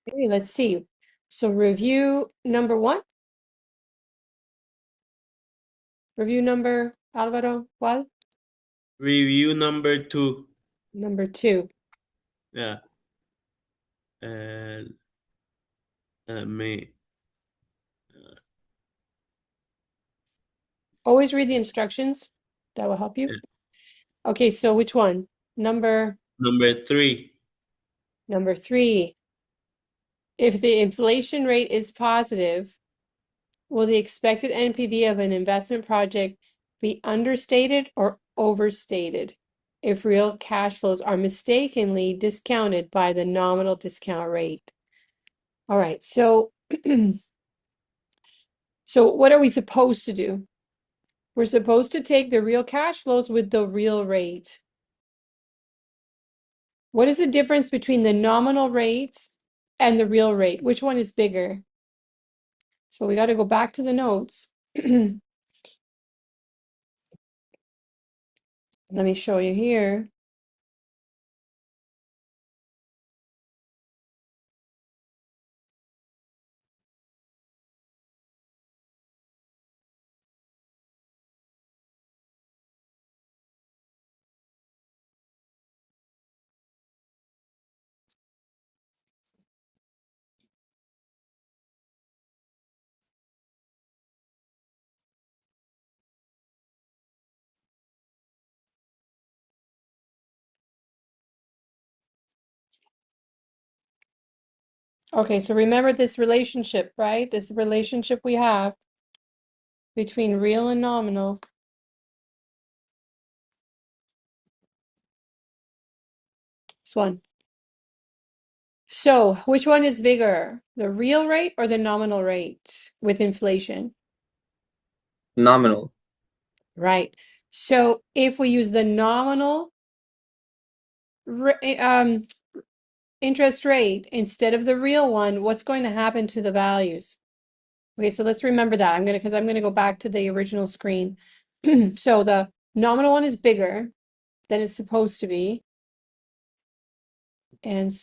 Okay, let's see. So review number one, review number, Alvaro, ¿cuál? Review number 2. Number two. Yeah. And me. Always read the instructions. That will help you. Okay, so which one? Number 3. Number three. If the inflation rate is positive, will the expected NPV of an investment project be understated or overstated if real cash flows are mistakenly discounted by the nominal discount rate? All right, so so what are we supposed to do? We're supposed to take the real cash flows with the real rate. What is the difference between the nominal rate and the real rate? Which one is bigger? So we got to go back to the notes. Let me show you here. Okay, so remember this relationship, right? This relationship we have between real and nominal. This one. So, which one is bigger, the real rate or the nominal rate with inflation? Nominal. Right. So, if we use the nominal interest rate instead of the real one, what's going to happen to the values? Okay, so let's remember that. Because I'm gonna go back to the original screen. So the nominal one is bigger than it's supposed to be. And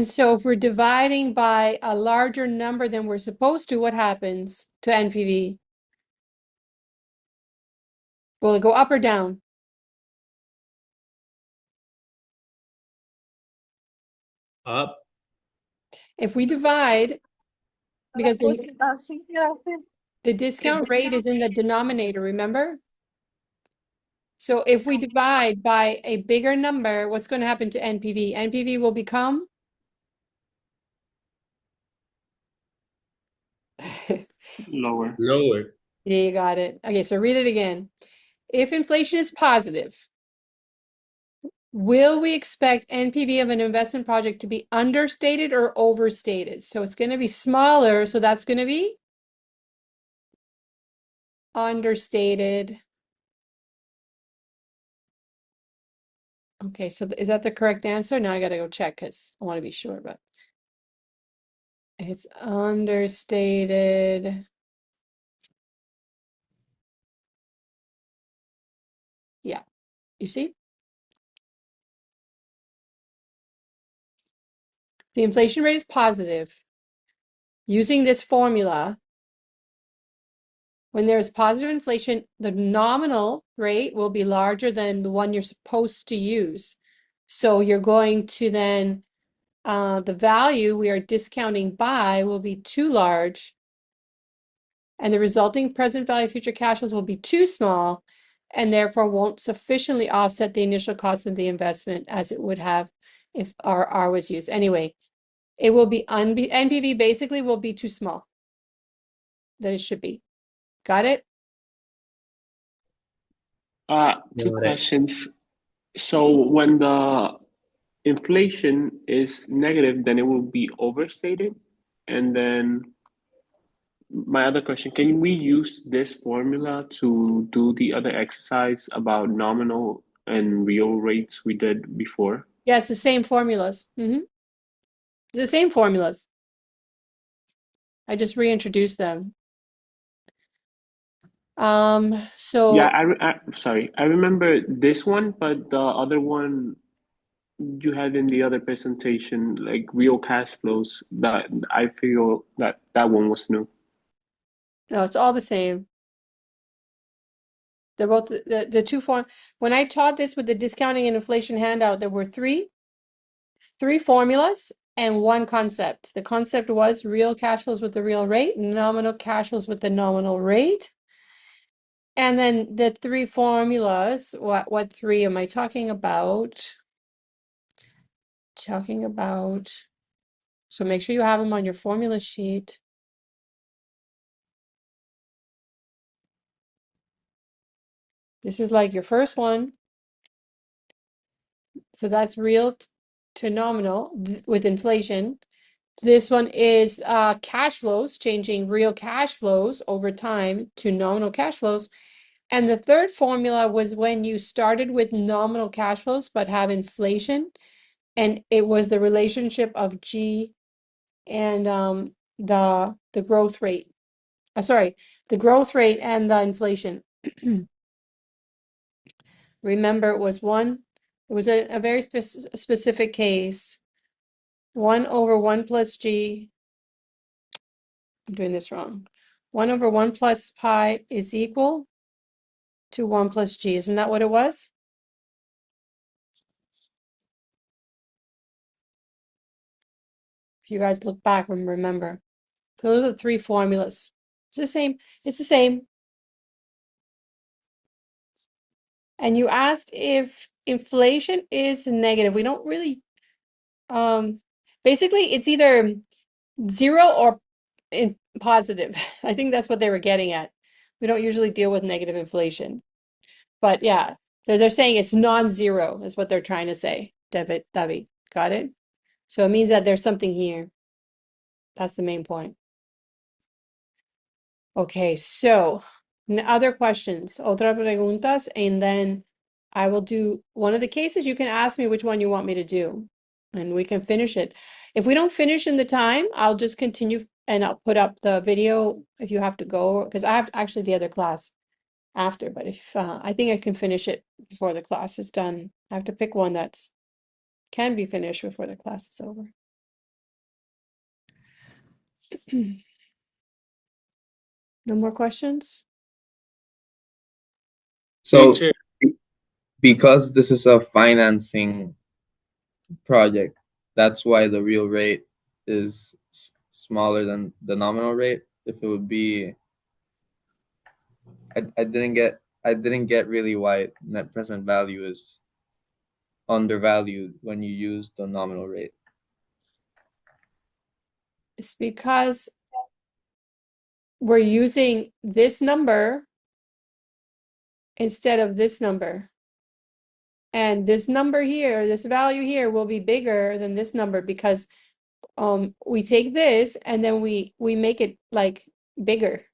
so if we're dividing by a larger number than we're supposed to, what happens to NPV? Will it go up or down? Up. If we divide, because the discount rate is in the denominator, remember? So if we divide by a bigger number, what's going to happen to NPV? NPV will become Lower. Lower. Yeah, you got it. Okay, so read it again. If inflation is positive, will we expect NPV of an investment project to be understated or overstated? So it's going to be smaller, so that's going to be understated. Okay, so is that the correct answer? Now I got to go check because I want to be sure, but it's understated. Yeah, you see? The inflation rate is positive. Using this formula, when there is positive inflation, the nominal rate will be larger than the one you're supposed to use. So you're going to then, the value we are discounting by will be too large, and the resulting present value of future cash flows will be too small, and therefore won't sufficiently offset the initial cost of the investment as it would have if R was used. Anyway, it will be NPV basically will be too small than it should be. Got it? Two Got it. questions. So when the inflation is negative, then it will be overstated. And then my other question, can we use this formula to do the other exercise about nominal and real rates we did before? Yeah, it's the same formulas. It's the same formulas. I just reintroduced them. So Yeah, sorry, I remember this one, but the other one you had in the other presentation, like real cash flows, that I feel that that one was new. no, it's all the same. They're both the two form. When I taught this with the discounting and inflation handout, there were three formulas and one concept. The concept was real cash flows with the real rate, nominal cash flows with the nominal rate. And then the three formulas, what three am I talking about? Talking about, so make sure you have them on your formula sheet. This is like your first one. So that's real to nominal with inflation. This one is cash flows, changing real cash flows over time to nominal cash flows. And the third formula was when you started with nominal cash flows but have inflation, and it was the relationship of G and the growth rate. Sorry, the growth rate and the inflation. Remember, it was a very specific case. 1 over 1 plus G. I'm doing this wrong. 1 over 1 plus pi is equal to 1 plus G. Isn't that what it was? If you guys look back and remember. So those are the three formulas. It's the same. It's the same. And you asked if inflation is negative. We don't really, basically it's either 0 or positive. I think that's what they were getting at. We don't usually deal with negative inflation. But yeah, they're saying it's non-zero is what they're trying to say. David, got it? So it means that there's something here. That's the main point. Okay, so other questions, otra preguntas, and then I will do one of the cases. You can ask me which one you want me to do, and we can finish it. If we don't finish in the time, I'll just continue and I'll put up the video if you have to go, because I have actually the other class after, but if I think I can finish it before the class is done. I have to pick one that's can be finished before the class is over. No more questions? So Teacher, because this is a financing project, that's why the real rate is smaller than the nominal rate. If it would be, I didn't get really why net present value is undervalued when you use the nominal rate. It's because we're using this number instead of this number. And this number here, this value here will be bigger than this number because we take this and then we make it like bigger.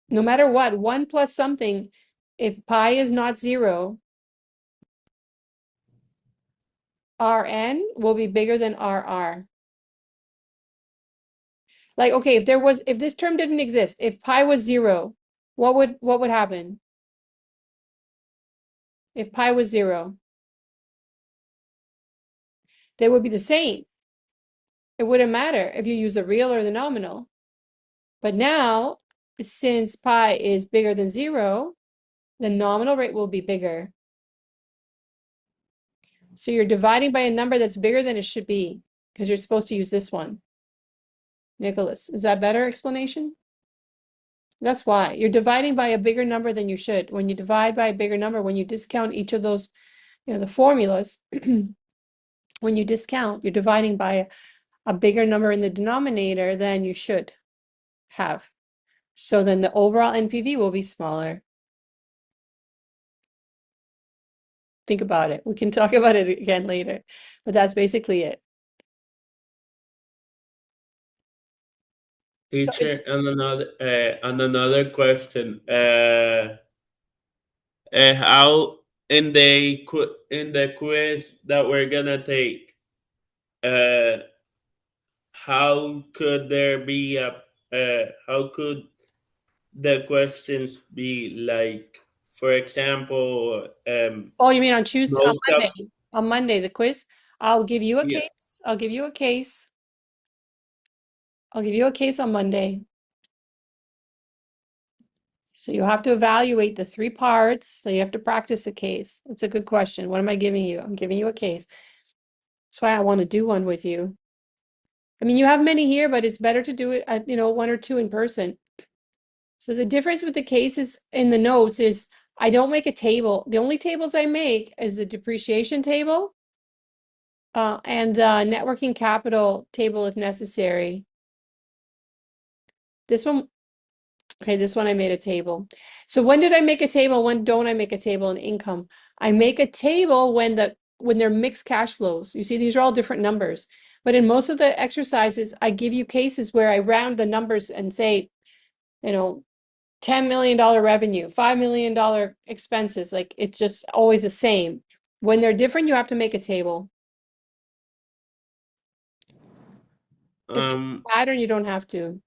No matter what, 1 plus something, if pi is not 0, Rn will be bigger than Rr. Like, okay, if this term didn't exist, if pi was 0, what would happen? If pi was 0, they would be the same. It wouldn't matter if you use the real or the nominal. But now, since pi is bigger than 0, the nominal rate will be bigger. So you're dividing by a number that's bigger than it should be, because you're supposed to use this one. Nicholas, is that better explanation? That's why. You're dividing by a bigger number than you should. When you divide by a bigger number, when you discount each of those, the formulas, when you discount, you're dividing by a bigger number in the denominator than you should have. So then the overall NPV will be smaller. Think about it. We can talk about it again later, but that's basically it. So teacher, and another question. how in the quiz that we're gonna take, uh, how could there be a how could the questions be like, for example, Oh, you mean on Tuesday, on most of Monday? On Monday, the quiz. I'll give you a yeah, case. I'll give you a case. I'll give you a case on Monday. So you have to evaluate the three parts. So you have to practice the case. It's a good question. What am I giving you? I'm giving you a case. That's why I want to do one with you. I mean, you have many here, but it's better to do it at, one or two in person. So the difference with the cases in the notes is I don't make a table. The only tables I make is the depreciation table, and the networking capital table if necessary. This one, okay, this one I made a table. So when did I make a table? When don't I make a table in income? I make a table when they're mixed cash flows. You see, these are all different numbers. But in most of the exercises, I give you cases where I round the numbers and say, $10 million revenue, $5 million expenses. Like it's just always the same. When they're different, you have to make a table. If it's um a pattern, you don't have to.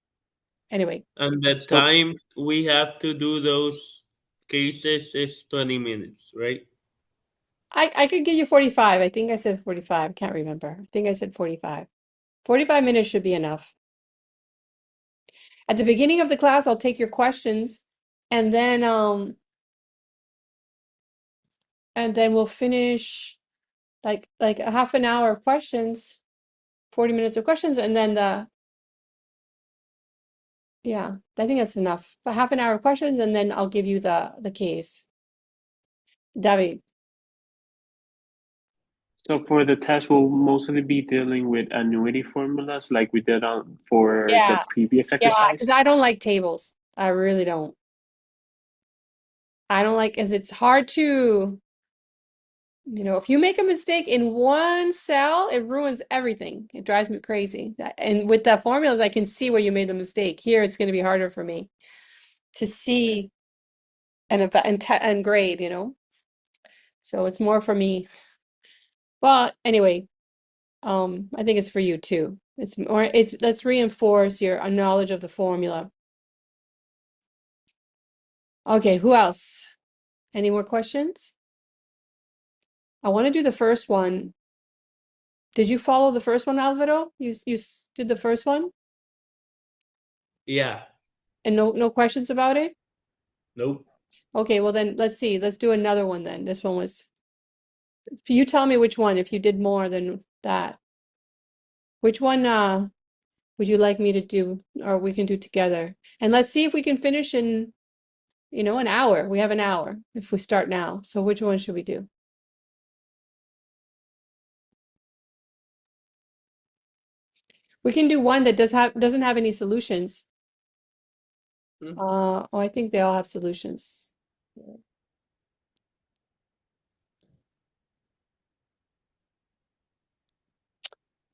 Anyway, and the So time we have to do those cases is 20 minutes, right? I could give you 45. I think I said 45. Can't remember. I think I said 45. 45 minutes should be enough. At the beginning of the class, I'll take your questions and then we'll finish like a half an hour of questions, 40 minutes of questions, and then yeah, I think that's enough. For half an hour of questions, and then I'll give you the case. David. so for the test, we'll mostly be dealing with annuity formulas like we did on for the Yeah, previous yeah, because exercise. I don't like tables. I really don't. I don't like, as it's hard to, if you make a mistake in one cell, it ruins everything. It drives me crazy. And with the formulas, I can see where you made the mistake. Here, it's going to be harder for me to see and grade. So it's more for me. Well, anyway, I think it's for you too. Let's reinforce your knowledge of the formula. Okay, who else? Any more questions? I want to do the first one. Did you follow the first one, Alvaro? You did the first one, Yeah. and no questions about it? Nope. Okay, well then let's see. Let's do another one then. This one was. You tell me which one, if you did more than that. Which one would you like me to do, or we can do together? And let's see if we can finish in, an hour. We have an hour if we start now. So which one should we do? We can do one that doesn't have any solutions. Hmm. Oh, I think they all have solutions.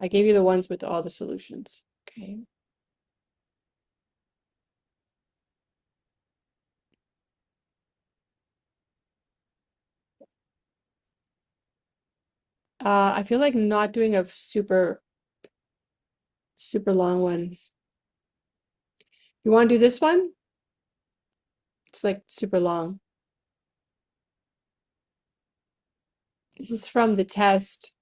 I gave you the ones with all the solutions. Okay. I feel like not doing a super long one. You want to do this one? It's like super long. This is from the test.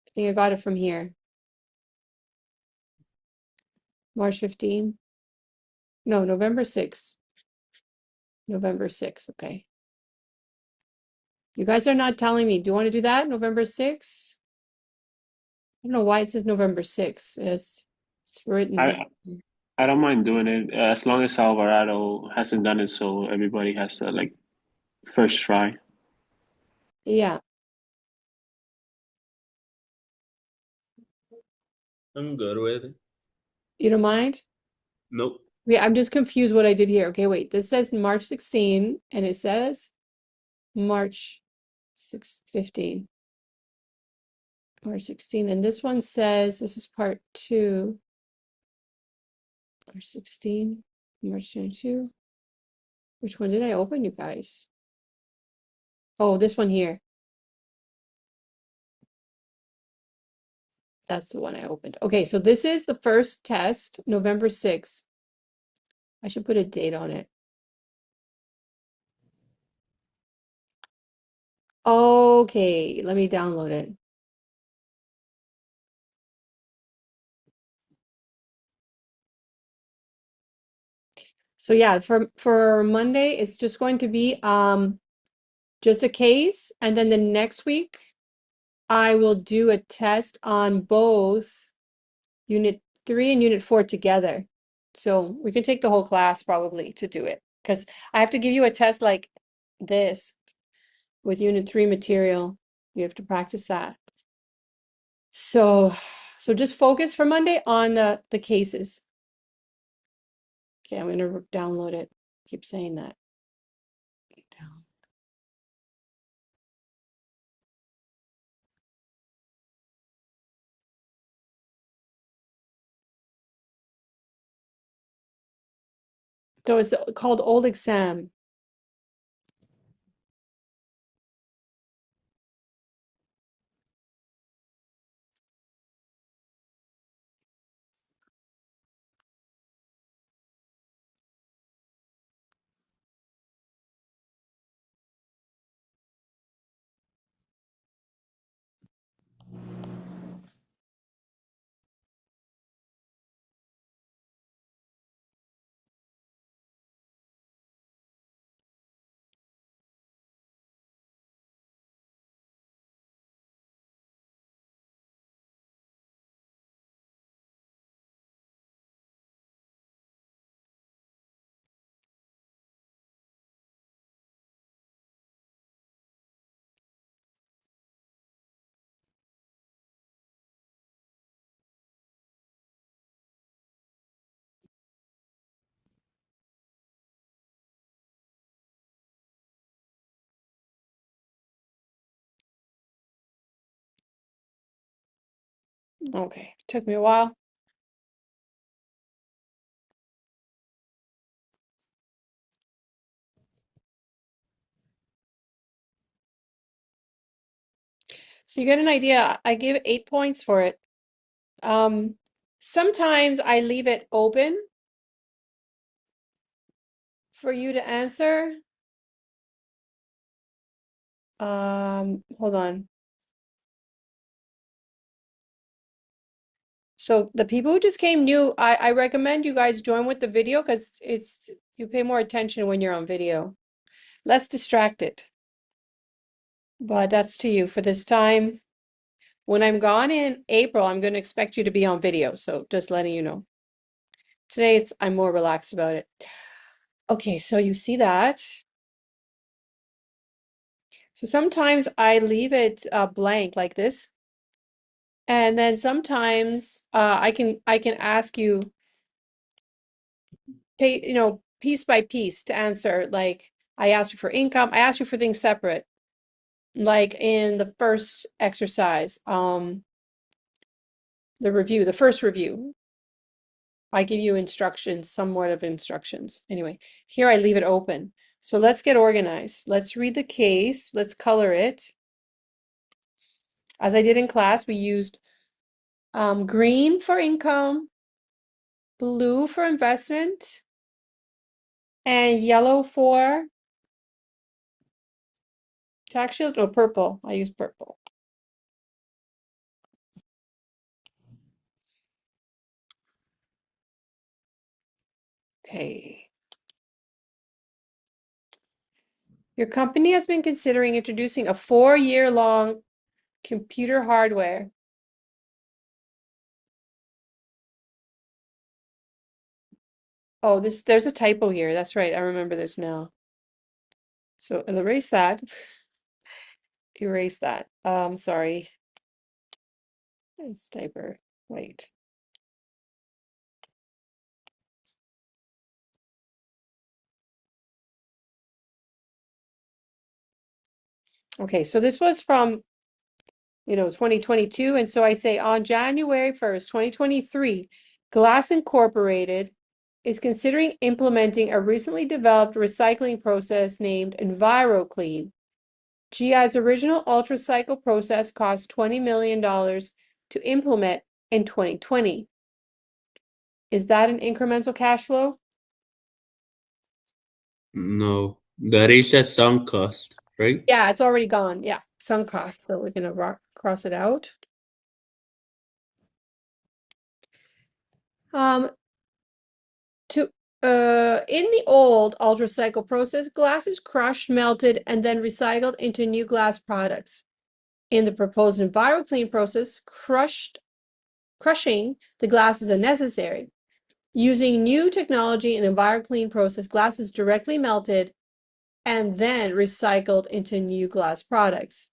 I think I got it from here. March 15. No, November 6th. November 6th. Okay. You guys are not telling me. Do you want to do that? November 6th? I don't know why it says November 6th. It's written. I don't mind doing it as long as Alvarado hasn't done it, so everybody has to like first try. Yeah. I'm good with it. You don't mind? Nope. Yeah, I'm just confused what I did here. Okay, wait. This says March 16 and it says March 15. March 16. And this one says this is part 2. March 16, March 22. Which one did I open, you guys? Oh, this one here. That's the one I opened. Okay, so this is the first test, November 6th. I should put a date on it. Okay, let me download it. So yeah, for Monday, it's just going to be just a case, and then the next week I will do a test on both Unit 3 and Unit 4 together. So we can take the whole class probably to do it, because I have to give you a test like this with Unit 3 material. You have to practice that. So just focus for Monday on the cases. Okay, I'm gonna download it. Keep saying that. Down. So it's called Old Exam. Okay, took me a while. So you get an idea. I gave it 8 points for it. Sometimes I leave it open for you to answer. Hold on. So the people who just came new, I recommend you guys join with the video, because you pay more attention when you're on video. Less distracted. But that's to you for this time. When I'm gone in April, I'm going to expect you to be on video. So just letting you know. Today I'm more relaxed about it. Okay, so you see that. So sometimes I leave it blank like this. And then sometimes I can ask you piece by piece to answer. Like I asked you for income, I asked you for things separate. Like in the first exercise, the first review, I give you instructions, somewhat of instructions. Anyway, here I leave it open. So let's get organized. Let's read the case. Let's color it. As I did in class, we used green for income, blue for investment, and yellow for tax shield, or purple. I use purple. Okay. Your company has been considering introducing a 4-year-long computer hardware. Oh, there's a typo here. That's right. I remember this now. So I'll erase that. Erase that. Sorry. It's typo. Wait. Okay, so this was from 2022. And so I say on January 1st, 2023, Glass Incorporated is considering implementing a recently developed recycling process named EnviroClean. GI's original UltraCycle process cost $20 million to implement in 2020. Is that an incremental cash flow? No, that is a sunk cost, right? Yeah, it's already gone. Yeah, sunk cost. So we're gonna cross it out. In the old UltraCycle process, glass is crushed, melted, and then recycled into new glass products. In the proposed EnviroClean process, crushing the glass is unnecessary. Using new technology in EnviroClean process, glass is directly melted and then recycled into new glass products.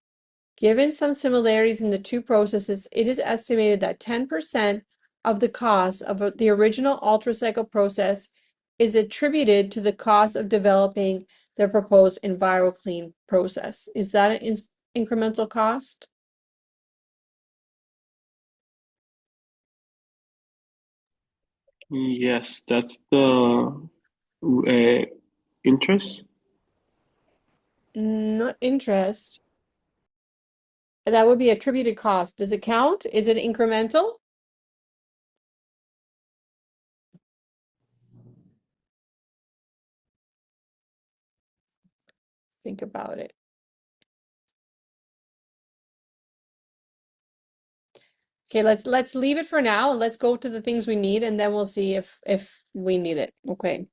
Given some similarities in the two processes, it is estimated that 10% of the cost of the original UltraCycle process is attributed to the cost of developing the proposed EnviroClean process. Is that an incremental cost? Yes, that's the interest. Not interest. That would be attributed cost. Does it count? Is it incremental? Think about it. Okay, let's leave it for now and let's go to the things we need and then we'll see if we need it. Okay.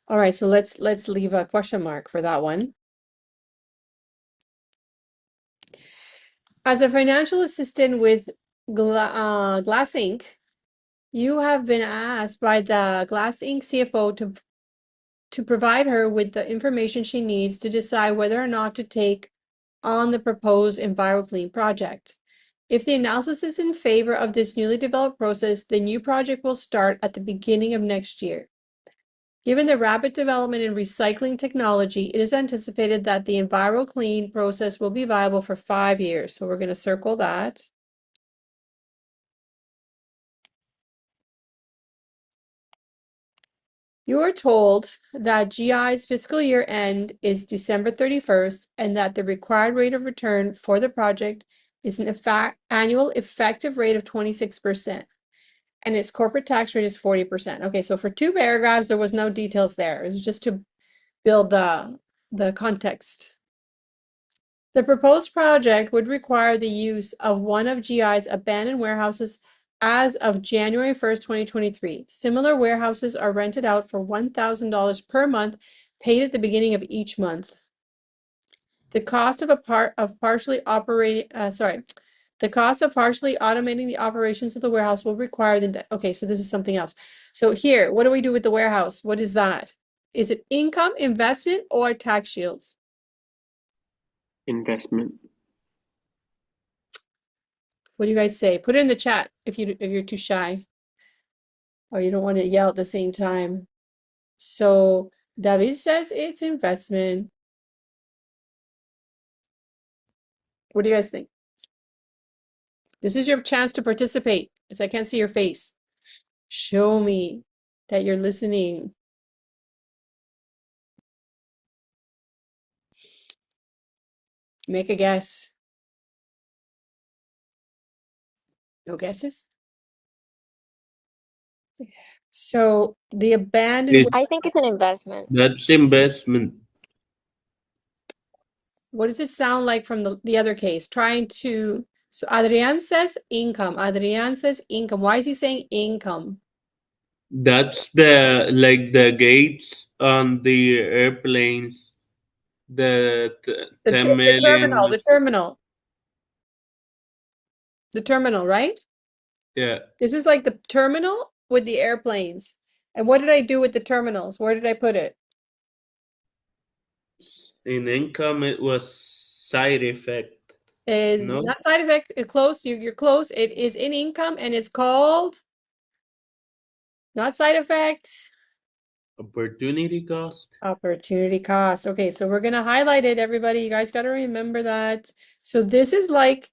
All right, so let's leave a question mark for that one. As a financial assistant with Glass Inc., you have been asked by the Glass Inc. CFO to provide her with the information she needs to decide whether or not to take on the proposed EnviroClean project. If the analysis is in favor of this newly developed process, the new project will start at the beginning of next year. Given the rapid development in recycling technology, it is anticipated that the EnviroClean process will be viable for 5 years. So we're going to circle that. You are told that GI's fiscal year end is December 31st and that the required rate of return for the project is an annual effective rate of 26%. And its corporate tax rate is 40%. Okay, so for 2 paragraphs, there was no details there. It was just to build the context. The proposed project would require the use of one of GI's abandoned warehouses as of January 1st, 2023. Similar warehouses are rented out for $1,000 per month, paid at the beginning of each month. The cost of partially automating the operations of the warehouse will require okay, so this is something else. So here, what do we do with the warehouse? What is that? Is it income, investment, or tax shields? Investment. What do you guys say? Put it in the chat if you're too shy or you don't want to yell at the same time. So David says it's investment. What do you guys think? This is your chance to participate because I can't see your face. Show me that you're listening. Make a guess. No guesses? So the abandoned, Is I think it's an investment. that's investment. what does it sound like from the other case? So Adrian says income. Adrian says income. Why is he saying income? That's the gates on the airplanes. The 10 million. The terminal, right? Yeah, This is like the terminal with the airplanes. And what did I do with the terminals? Where did I put it? in income it was side effect. Is No, not side effect, close. You're close. It is in income and it's called not side effect. opportunity cost. Opportunity cost. Okay, so we're gonna highlight it, everybody. You guys got to remember that. So this is like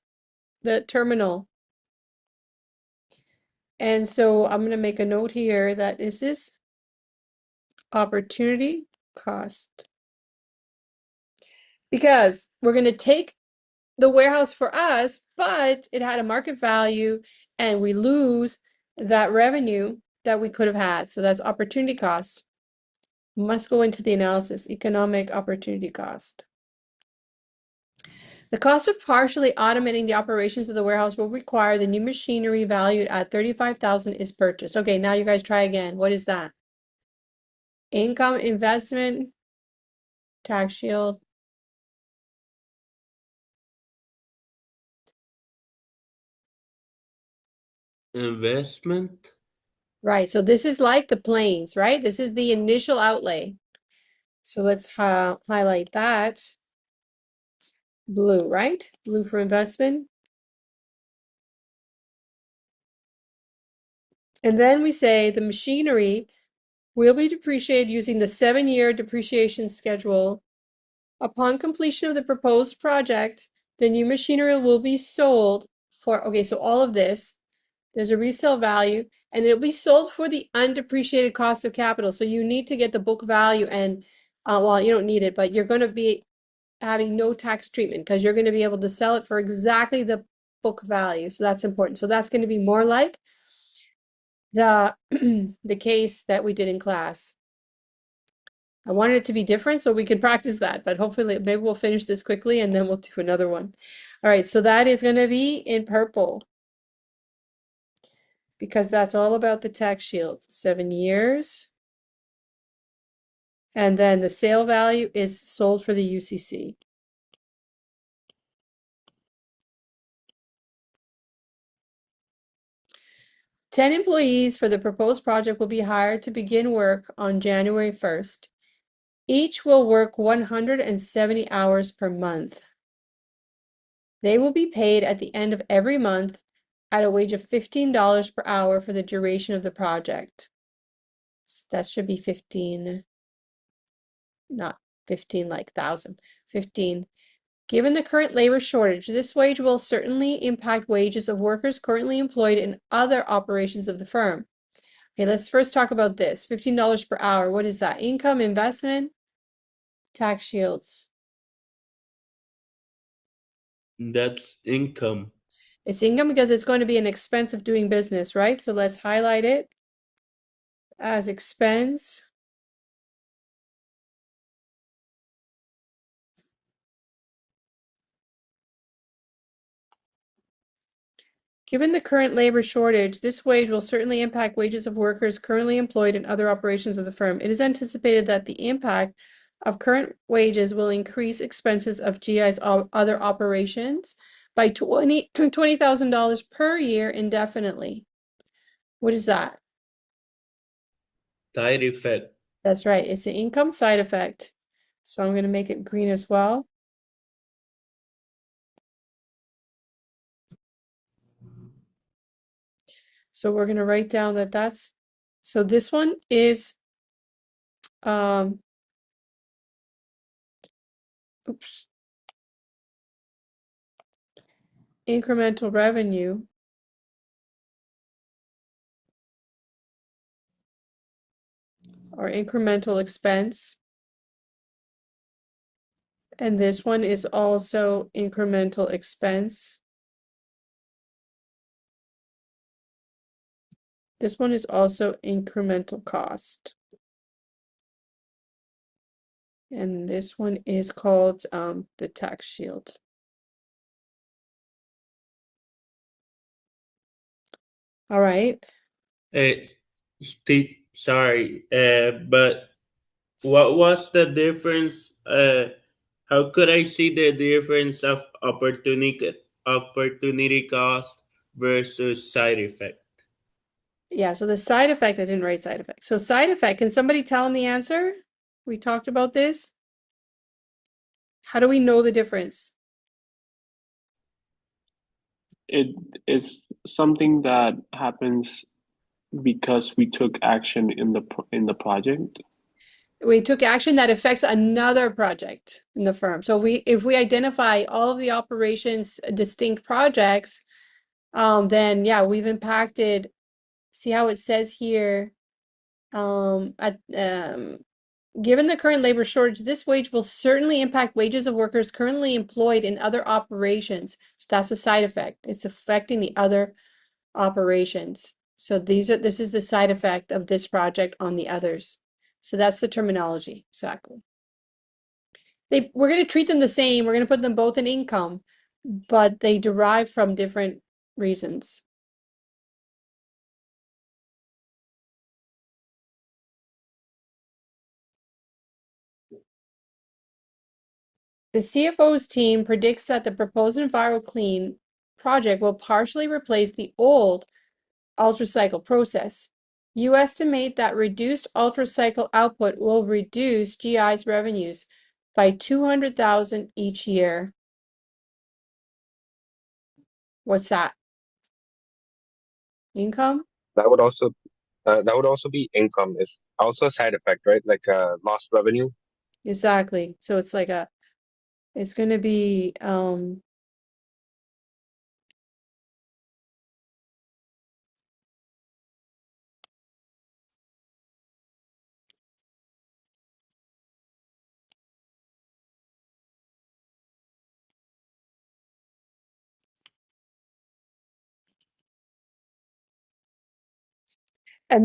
the terminal. And so I'm going to make a note here that this is opportunity cost. Because we're going to take the warehouse for us, but it had a market value and we lose that revenue that we could have had. So that's opportunity cost. Must go into the analysis, economic opportunity cost. The cost of partially automating the operations of the warehouse will require the new machinery valued at $35,000 is purchased. Okay, now you guys try again. What is that? Income, investment, tax shield. Investment. Right, so this is like the planes, right? This is the initial outlay. So let's highlight that. Blue, right? Blue for investment. And then we say the machinery will be depreciated using the 7-year depreciation schedule. Upon completion of the proposed project, the new machinery will be sold for, okay, so all of this, there's a resale value, and it'll be sold for the undepreciated cost of capital. So you need to get the book value and, well, you don't need it, but you're going to be having no tax treatment because you're going to be able to sell it for exactly the book value. So that's important. So that's going to be more like the the case that we did in class. I wanted it to be different so we could practice that, but hopefully maybe we'll finish this quickly and then we'll do another one. All right, so that is going to be in purple because that's all about the tax shield, 7 years. And then the sale value is sold for the UCC. Ten employees for the proposed project will be hired to begin work on January 1st. Each will work 170 hours per month. They will be paid at the end of every month at a wage of $15 per hour for the duration of the project. That should be 15, not 15 like 1,000, 15. Given the current labor shortage, this wage will certainly impact wages of workers currently employed in other operations of the firm. Okay, let's first talk about this. $15 per hour. What is that? Income, investment, tax shields. That's income. It's income because it's going to be an expense of doing business, right? So let's highlight it as expense. Given the current labor shortage, this wage will certainly impact wages of workers currently employed in other operations of the firm. It is anticipated that the impact of current wages will increase expenses of GI's other operations by $20,000 per year indefinitely. What is that? Side effect. That's right. It's an income side effect. So I'm going to make it green as well. So we're going to write down that that's, so this one is, oops, incremental revenue. Or incremental expense. And this one is also incremental expense. This one is also incremental cost. And this one is called the tax shield. All right. Sorry, but what was the difference? How could I see the difference of opportunity cost versus side effect? Yeah, so the side effect, I didn't write side effect. So side effect, can somebody tell them the answer? We talked about this. How do we know the difference? It is something that happens because we took action in the project. We took action that affects another project in the firm. So if we identify all of the operations distinct projects, then yeah, we've impacted See how it says here, given the current labor shortage, this wage will certainly impact wages of workers currently employed in other operations. So that's a side effect. It's affecting the other operations. So this is the side effect of this project on the others. So that's the terminology, exactly. We're going to treat them the same. We're going to put them both in income, but they derive from different reasons. The CFO's team predicts that the proposed EnviroClean project will partially replace the old UltraCycle process. You estimate that reduced UltraCycle output will reduce GI's revenues by $200,000 each year. What's that? Income? That would also be income. Is also a side effect, right? Like lost revenue. Exactly. So it's like it's going to be and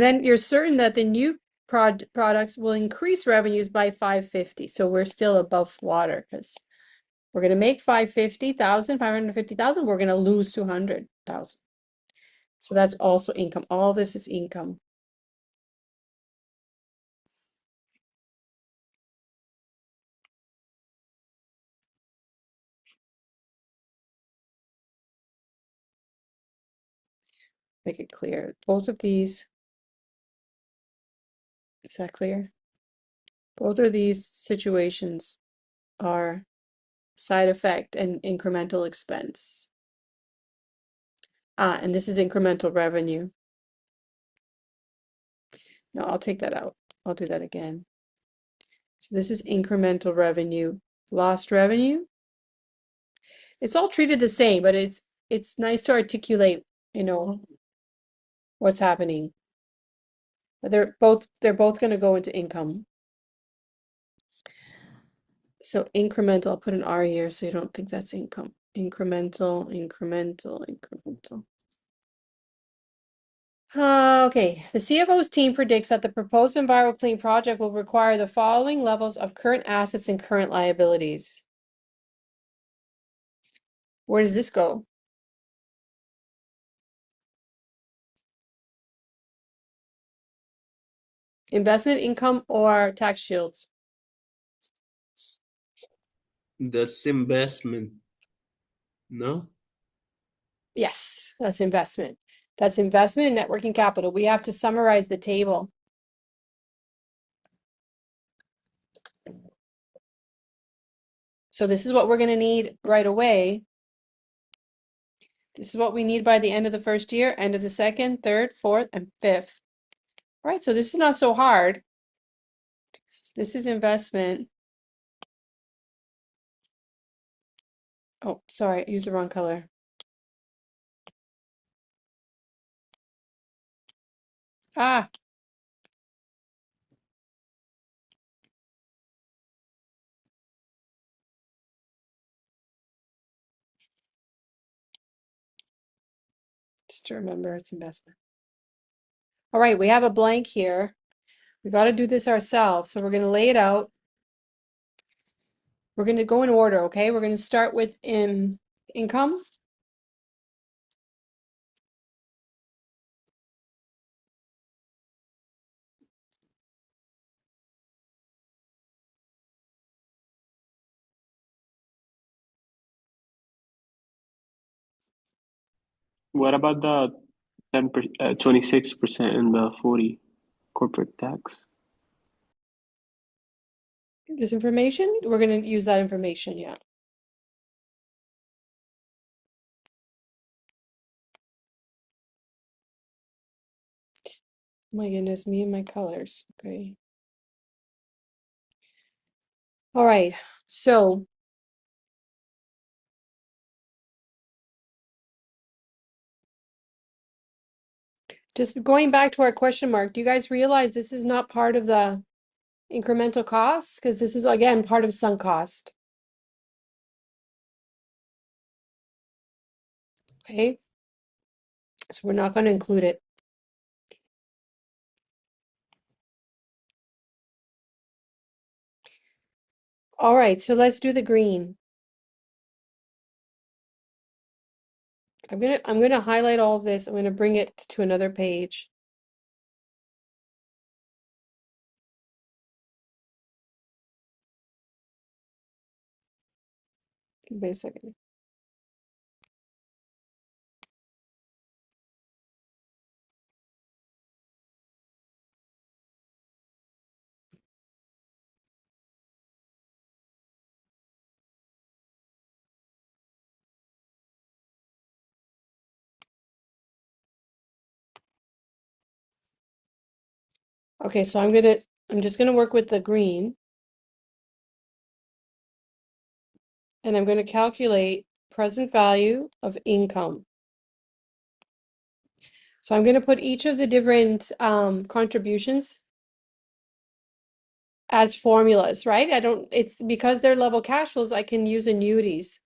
then you're certain that the new products will increase revenues by 550. So we're still above water because we're going to make 550,000. We're going to lose 200,000. So that's also income. All this is income. Make it clear. Both of these, is that clear? Both of these situations are side effect and incremental expense. And this is incremental revenue. No, I'll take that out. I'll do that again. So this is incremental revenue, lost revenue. It's all treated the same, but it's nice to articulate, what's happening. But they're both going to go into income. So incremental, I'll put an R here so you don't think that's income. Incremental. Okay, the CFO's team predicts that the proposed EnviroClean project will require the following levels of current assets and current liabilities. Where does this go? Investment income or tax shields? That's investment. No? Yes, that's investment. That's investment in net working capital. We have to summarize the table. So this is what we're going to need right away. This is what we need by the end of the first year, end of the second, third, fourth, and fifth. All right, so this is not so hard. This is investment. Oh, sorry, I used the wrong color. Ah, just to remember it's investment. All right, we have a blank here. We got to do this ourselves. So we're going to lay it out. We're going to go in order, okay? We're going to start with income. What about the 26% and the 40 corporate tax? This information, we're going to use that information, yeah. Oh my goodness, me and my colors. Okay. All right, so Just going back to our question mark, do you guys realize this is not part of the incremental costs? Because this is, again, part of sunk cost. Okay. So we're not going to include it. All right, so let's do the green. I'm gonna highlight all of this. I'm gonna bring it to another page. Wait a second. Okay, so I'm just gonna work with the green, and I'm gonna calculate present value of income. So I'm gonna put each of the different contributions as formulas, right? It's because they're level cash flows, I can use annuities.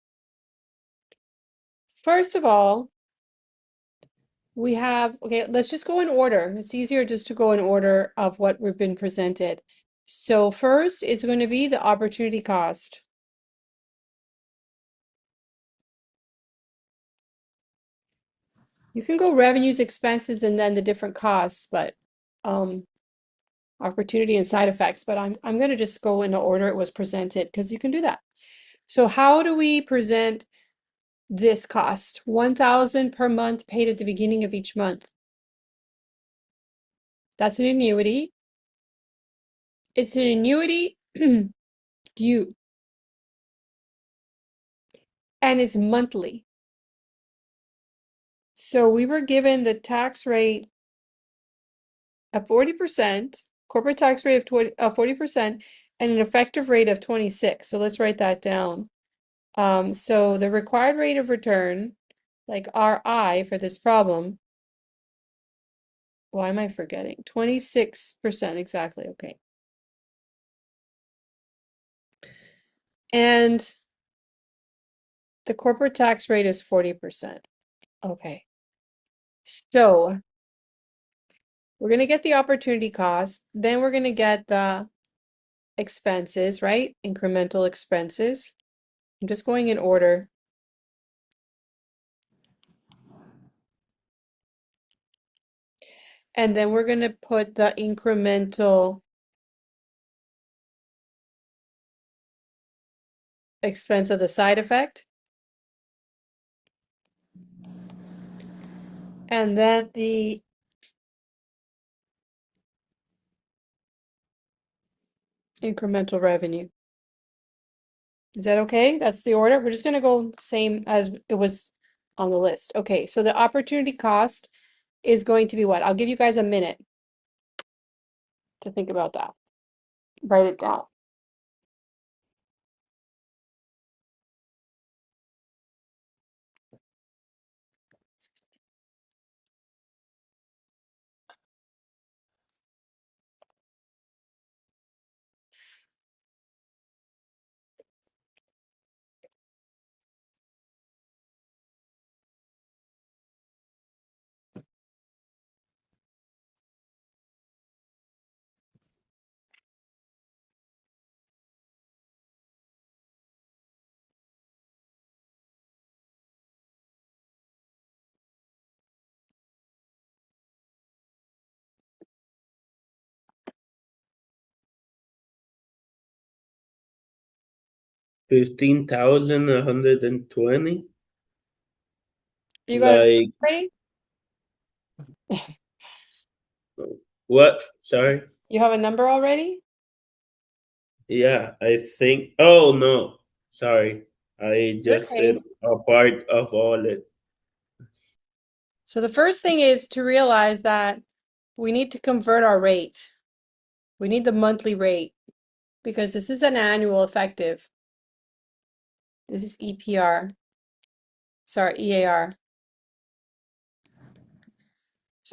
First of all, we have, okay, let's just go in order. It's easier just to go in order of what we've been presented. So first, it's going to be the opportunity cost. You can go revenues, expenses, and then the different costs, but opportunity and side effects, but I'm going to just go in the order it was presented because you can do that. So how do we present this cost? 1,000 per month paid at the beginning of each month. That's an annuity. It's an annuity due, and it's monthly. So we were given the tax rate of 40%, corporate tax rate of 40%, and an effective rate of 26. So let's write that down. So the required rate of return, like RI for this problem, why am I forgetting? 26% exactly, okay. And the corporate tax rate is 40%. Okay. So we're going to get the opportunity cost, then we're going to get the expenses, right? Incremental expenses. I'm just going in order. And then we're going to put the incremental expense of the side effect. And then the incremental revenue. Is that okay? That's the order. We're just going to go same as it was on the list. Okay, so the opportunity cost is going to be what? I'll give you guys a minute to think about that. Write it down. $15,120. You got it Like ready? what? Sorry. You have a number already? Yeah, I think. Oh no, sorry. I just Okay. did a part of all it. So the first thing is to realize that we need to convert our rate. We need the monthly rate because this is an annual effective. This is EPR. Sorry, EAR.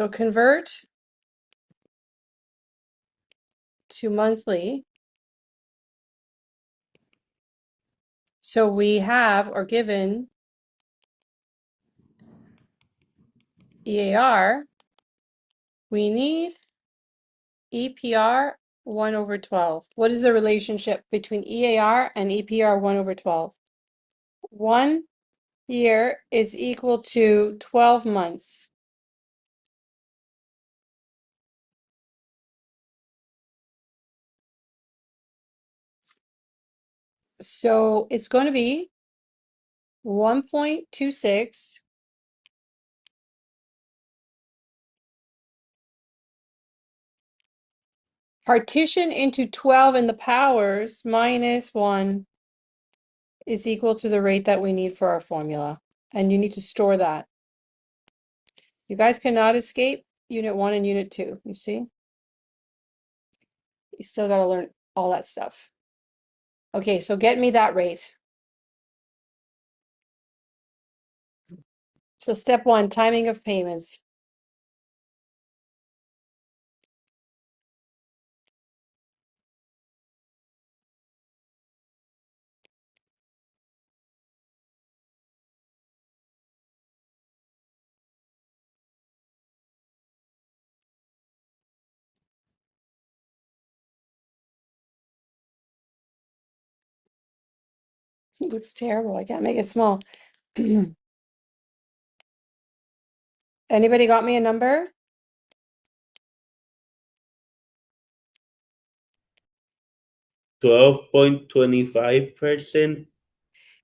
So convert to monthly. So we have or given EAR, we need EPR 1 over 12. What is the relationship between EAR and EPR 1 over 12? 1 year is equal to 12 months. So it's going to be 1.26 partition into 12 in the powers minus 1 is equal to the rate that we need for our formula. And you need to store that. You guys cannot escape Unit 1 and Unit 2, you see? You still got to learn all that stuff. Okay, so get me that rate. So step 1, timing of payments. It looks terrible. I can't make it small. Anybody got me a number? $12.25%.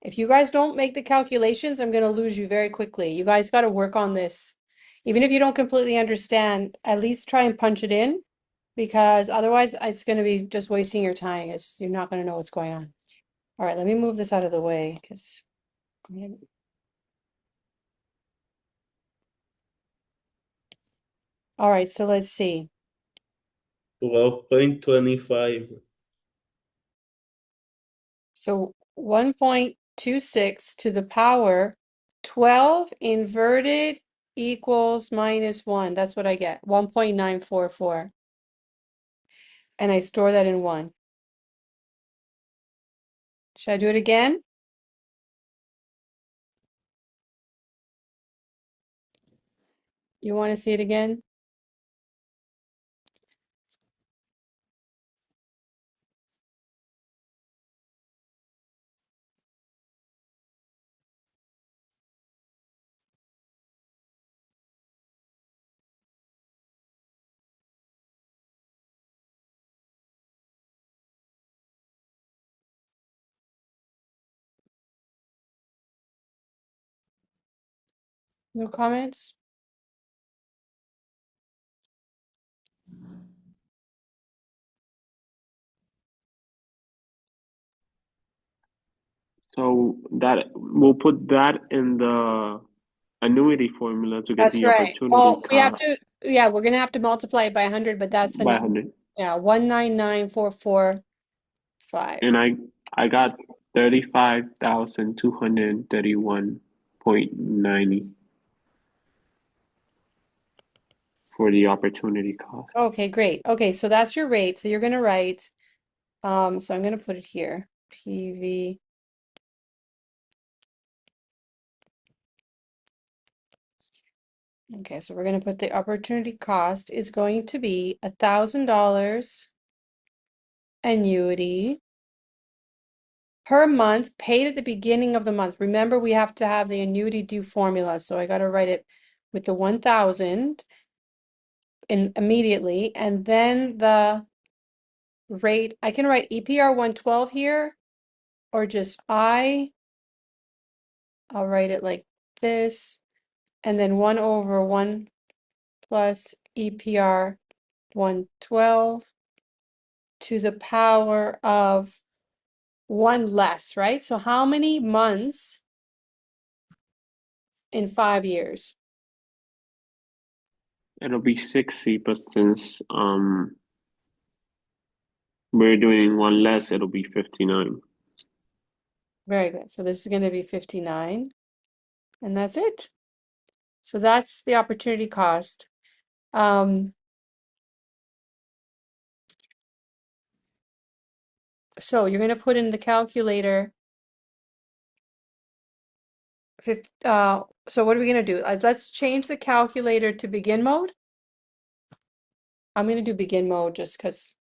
If you guys don't make the calculations, I'm going to lose you very quickly. You guys got to work on this. Even if you don't completely understand, at least try and punch it in, because otherwise it's going to be just wasting your time. You're not going to know what's going on. All right, let me move this out of the way because all right, so let's see. 12.25. So 1.26 to the power 12 inverted equals minus 1. That's what I get, 1.944. And I store that in 1. Should I do it again? You want to see it again? No comments? So that we'll put that in the annuity formula to get That's the right. opportunity Well, we have cost to, yeah, we're gonna have to multiply it by 100, but that's the by number. 100. Yeah, 199,445. And I got 35,231.90 for the opportunity cost. Okay, great. Okay, so that's your rate. So you're gonna write, so I'm gonna put it here. PV. Okay, so we're gonna put the opportunity cost is going to be $1,000 annuity per month paid at the beginning of the month. Remember, we have to have the annuity due formula, so I gotta write it with the 1,000 in immediately, and then the rate. I can write EPR 112 here, or just I'll write it like this, and then 1 over 1 plus EPR 112 to the power of 1 less, right? So how many months in 5 years? It'll be 60, but since we're doing one less, it'll be 59. Very good. So this is going to be 59, and that's it. So that's the opportunity cost. So you're going to put in the calculator. So what are we going to do? Let's change the calculator to begin mode. I'm going to do begin mode just because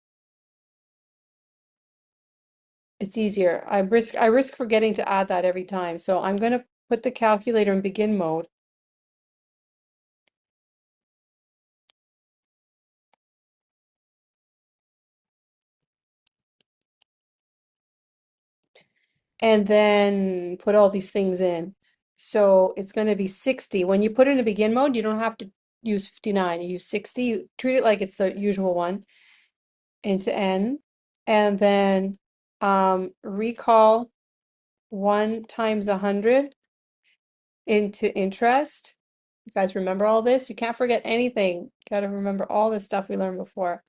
it's easier. I risk forgetting to add that every time. So I'm going to put the calculator in begin mode. And then put all these things in. So it's going to be 60. When you put it in the begin mode, you don't have to use 59. You use 60. You treat it like it's the usual one into N. And then recall 1 times 100 into interest. You guys remember all this? You can't forget anything. Got to remember all this stuff we learned before.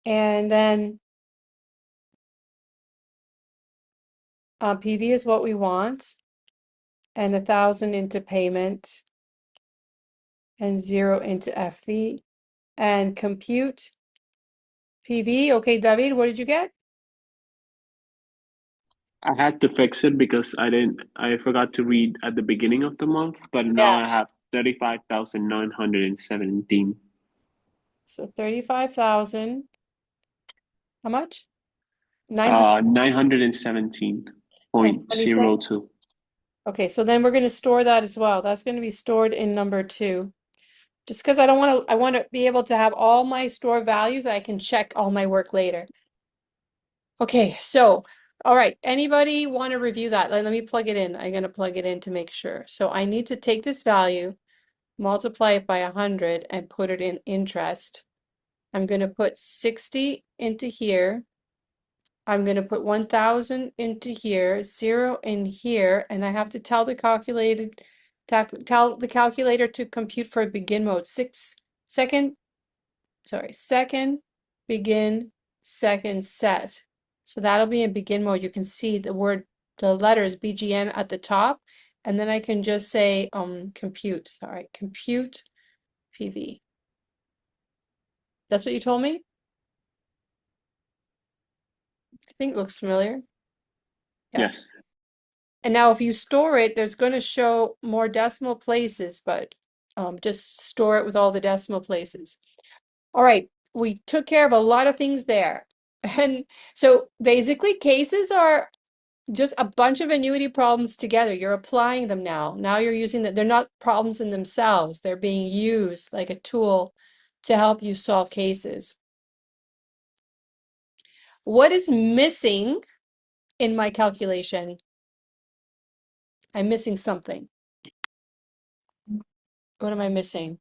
And then PV is what we want. And 1,000 into payment. And 0 into FV. And compute PV. Okay, David, what did you get? I had to fix it because I forgot to read at the beginning of the month, but now Yeah. I have 35,917. So 35,000. How much? 900 and 26. 917.02. Okay, so then we're going to store that as well. That's going to be stored in number 2. Just because I don't want to, I want to be able to have all my store values that I can check all my work later. Okay, so, all right, anybody want to review that? Let me plug it in. I'm going to plug it in to make sure. So I need to take this value, multiply it by 100, and put it in interest. I'm going to put 60 into here. I'm going to put 1,000 into here, 0 in here, and I have to tell the tell the calculator to compute for begin mode. Second, begin, second set. So that'll be in begin mode. You can see the letters BGN at the top, and then I can just say compute. Sorry, compute PV. That's what you told me? I think it looks familiar. Yeah. Yes. And now if you store it, there's going to show more decimal places, but just store it with all the decimal places. All right, we took care of a lot of things there. And so basically cases are just a bunch of annuity problems together. You're applying them now. Now you're using that. They're not problems in themselves. They're being used like a tool to help you solve cases. What is missing in my calculation? I'm missing something. What am I missing?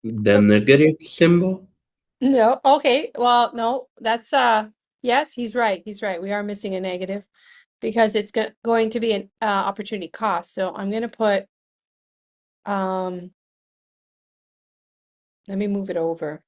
The negative symbol? No, okay. Well, no, that's yes, he's right. He's right. We are missing a negative because it's going to be an opportunity cost. So I'm going to put let me move it over.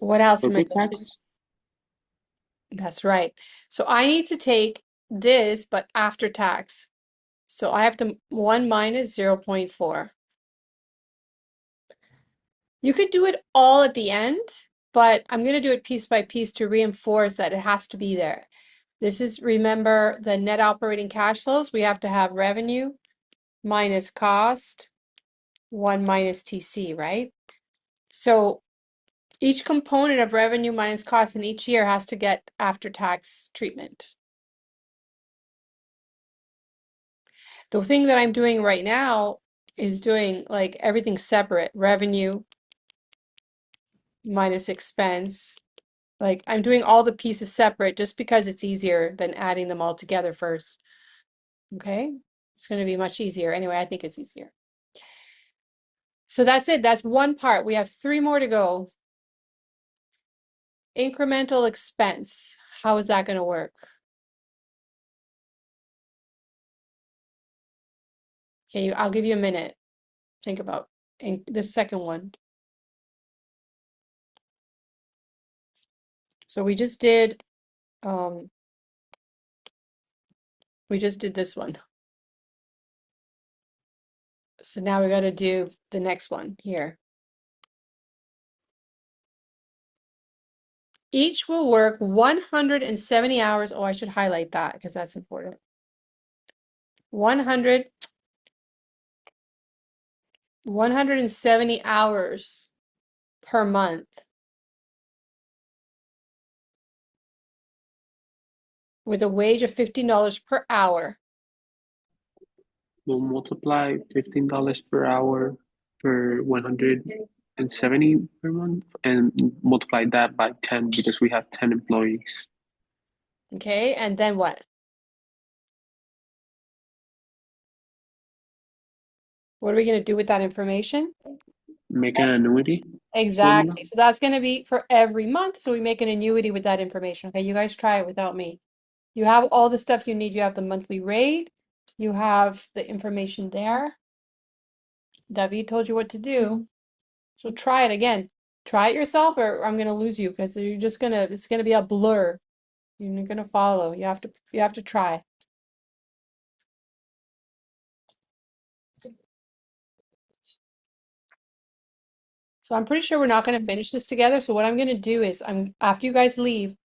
What else am I Corporate missing? tax? That's right. So I need to take this, but after tax. So I have to 1 minus 0.4. You could do it all at the end, but I'm going to do it piece by piece to reinforce that it has to be there. This is, remember, the net operating cash flows. We have to have revenue minus cost, 1 minus TC, right? So each component of revenue minus cost in each year has to get after-tax treatment. The thing that I'm doing right now is doing like everything separate. Revenue, minus expense. Like I'm doing all the pieces separate just because it's easier than adding them all together first. Okay? It's going to be much easier. Anyway, I think it's easier. So that's it. That's one part. We have 3 more to go. Incremental expense. How is that going to work? Okay, I'll give you a minute. Think about the second one. So we just did this one. So now we got to do the next one here. Each will work 170 hours. Oh, I should highlight that because that's important. 170 hours per month with a wage of $15 per hour. We'll multiply $15 per hour per 170 per month and multiply that by 10 because we have 10 employees. Okay, and then what? What are we going to do with that information? Make an annuity formula. Exactly. So that's going to be for every month. So we make an annuity with that information. Okay, you guys try it without me. You have all the stuff you need. You have the monthly rate. You have the information there. David told you what to do. So try it again. Try it yourself or I'm going to lose you because you're just going to, it's going to be a blur. You're not going to follow. You have to try. So I'm pretty sure we're not going to finish this together. So what I'm going to do is after you guys leave,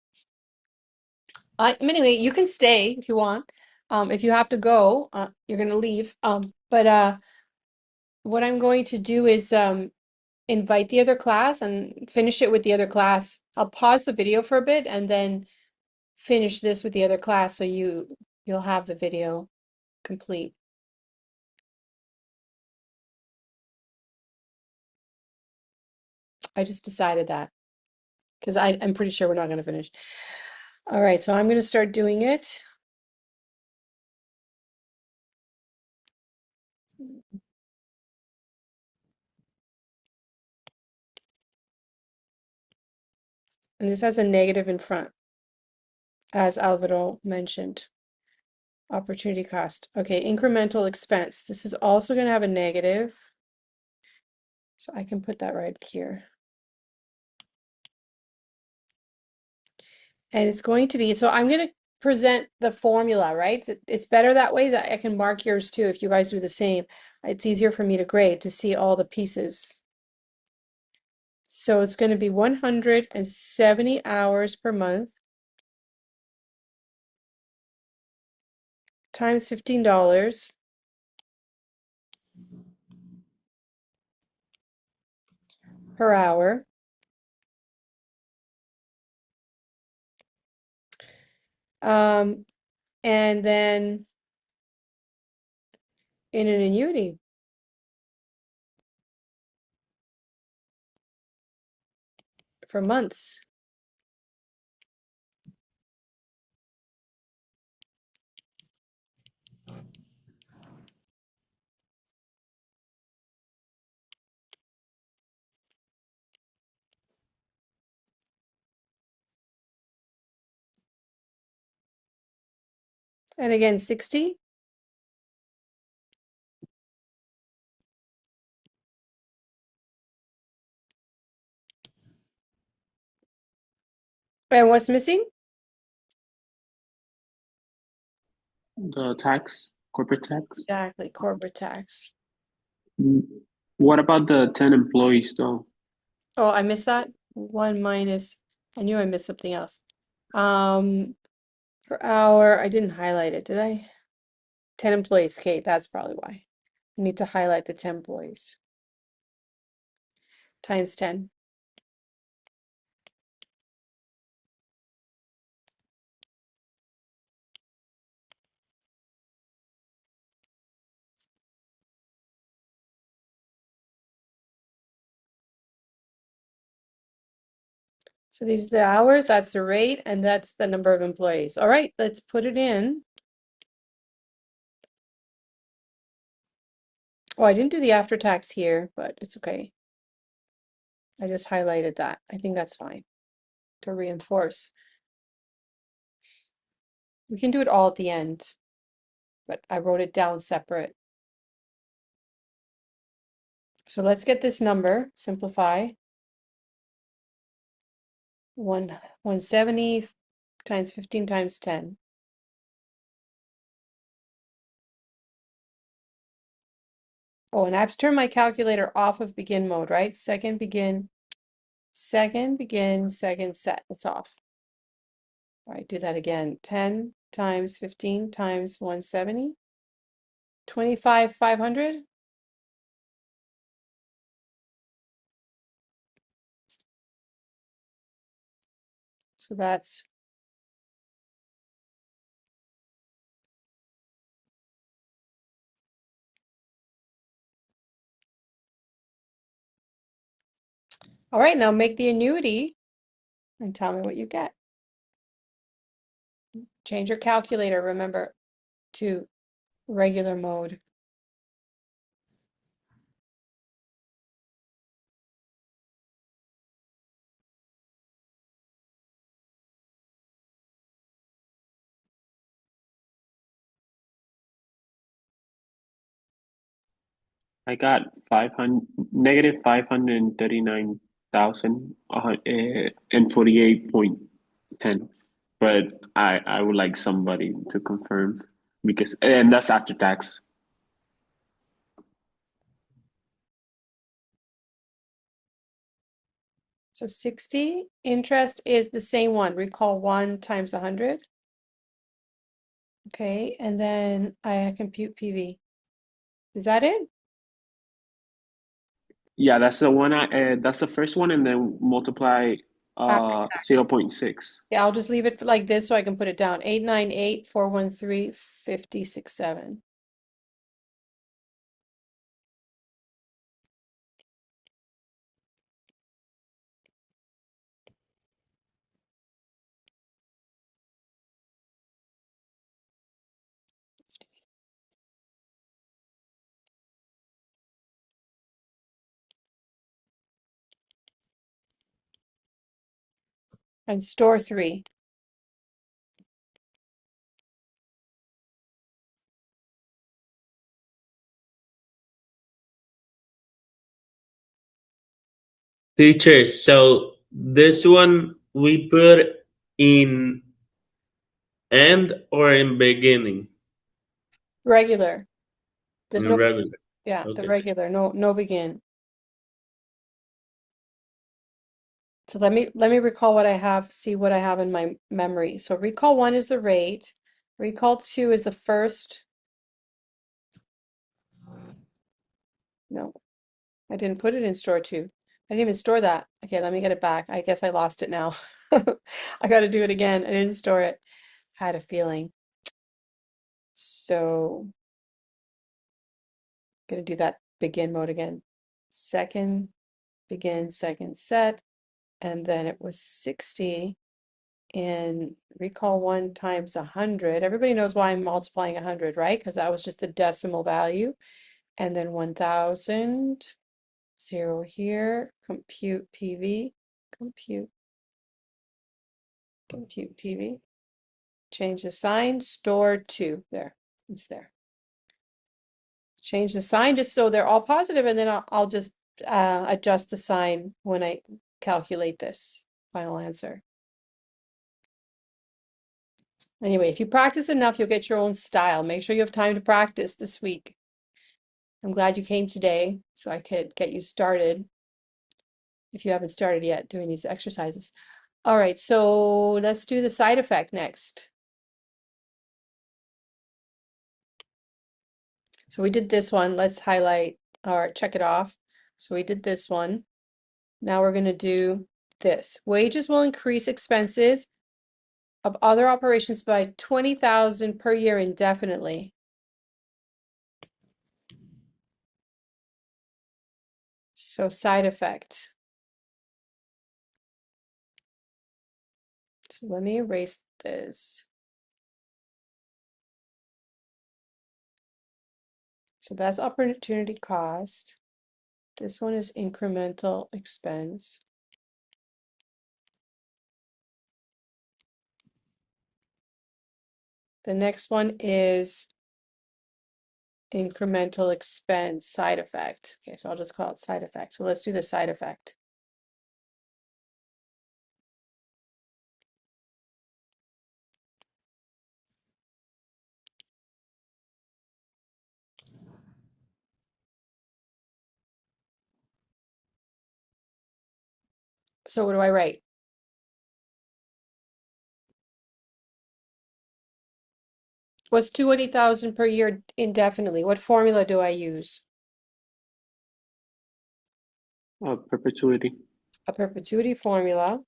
anyway, you can stay if you want. If you have to go, you're going to leave. But what I'm going to do is invite the other class and finish it with the other class. I'll pause the video for a bit and then finish this with the other class so you'll have the video complete. I just decided that because I'm pretty sure we're not going to finish. All right, so I'm going to start doing it. And this has a negative in front, as Alvaro mentioned. Opportunity cost. Okay, incremental expense. This is also going to have a negative. So I can put that right here. And it's going to be, so I'm going to present the formula, right? It's better that way that I can mark yours too if you guys do the same. It's easier for me to grade to see all the pieces. So it's going to be 170 hours per month times $15 per hour. And then in an annuity. For months. And again, 60. And what's missing? The tax, corporate tax. Exactly, corporate tax. What about the 10 employees though? Oh, I missed that. 1 minus, I knew I missed something else. Per hour, I didn't highlight it, did I? 10 employees, okay, that's probably why. I need to highlight the 10 employees. Times 10. So these are the hours, that's the rate, and that's the number of employees. All right, let's put it in. Oh, I didn't do the after tax here, but it's okay. I just highlighted that. I think that's fine to reinforce. We can do it all at the end, but I wrote it down separate. So let's get this number, simplify. 170 times 15 times 10. Oh, and I have to turn my calculator off of begin mode, right? Second begin, second set. It's off. All right, do that again. 10 times 15 times 170. 25,500. So that's all right. Now make the annuity and tell me what you get. Change your calculator, remember, to regular mode. I got 500 negative 539,000 and 48.10. But I would like somebody to confirm because and that's after tax. So 60 interest is the same one. Recall 1 times 100. Okay, and then I compute PV. Is that it? Yeah, that's the one. That's the first one, and then multiply After 0.6. Yeah, I'll just leave it like this so I can put it down. 898 413 5067. And store 3. Teacher, so this one we put in end or in beginning? Regular. There's In no, regular. yeah, the Okay. regular, no begin. So let me recall what I have, see what I have in my memory. So recall 1 is the rate. Recall 2 is the first. No, I didn't put it in store 2. I didn't even store that. Okay, let me get it back. I guess I lost it now. I got to do it again. I didn't store it. Had a feeling. So gonna do that begin mode again. Second begin, second set, and then it was 60 in recall 1 times 100. Everybody knows why I'm multiplying 100, right? Because that was just the decimal value. And then 1,000, 0 here, compute PV, compute PV. Change the sign, store 2. There, it's there. Change the sign just so they're all positive, and then I'll just adjust the sign when I calculate this final answer. Anyway, if you practice enough, you'll get your own style. Make sure you have time to practice this week. I'm glad you came today so I could get you started if you haven't started yet doing these exercises. All right, so let's do the side effect next. So we did this one. Let's highlight or check it off. So we did this one. Now we're going to do this. Wages will increase expenses of other operations by 20,000 per year indefinitely. So side effect. So let me erase this. So that's opportunity cost. This one is incremental expense. The next one is incremental expense side effect. Okay, so I'll just call it side effect. So let's do the side effect. So what do I write? What's 280,000 per year indefinitely? What formula do I use? Perpetuity. A perpetuity formula,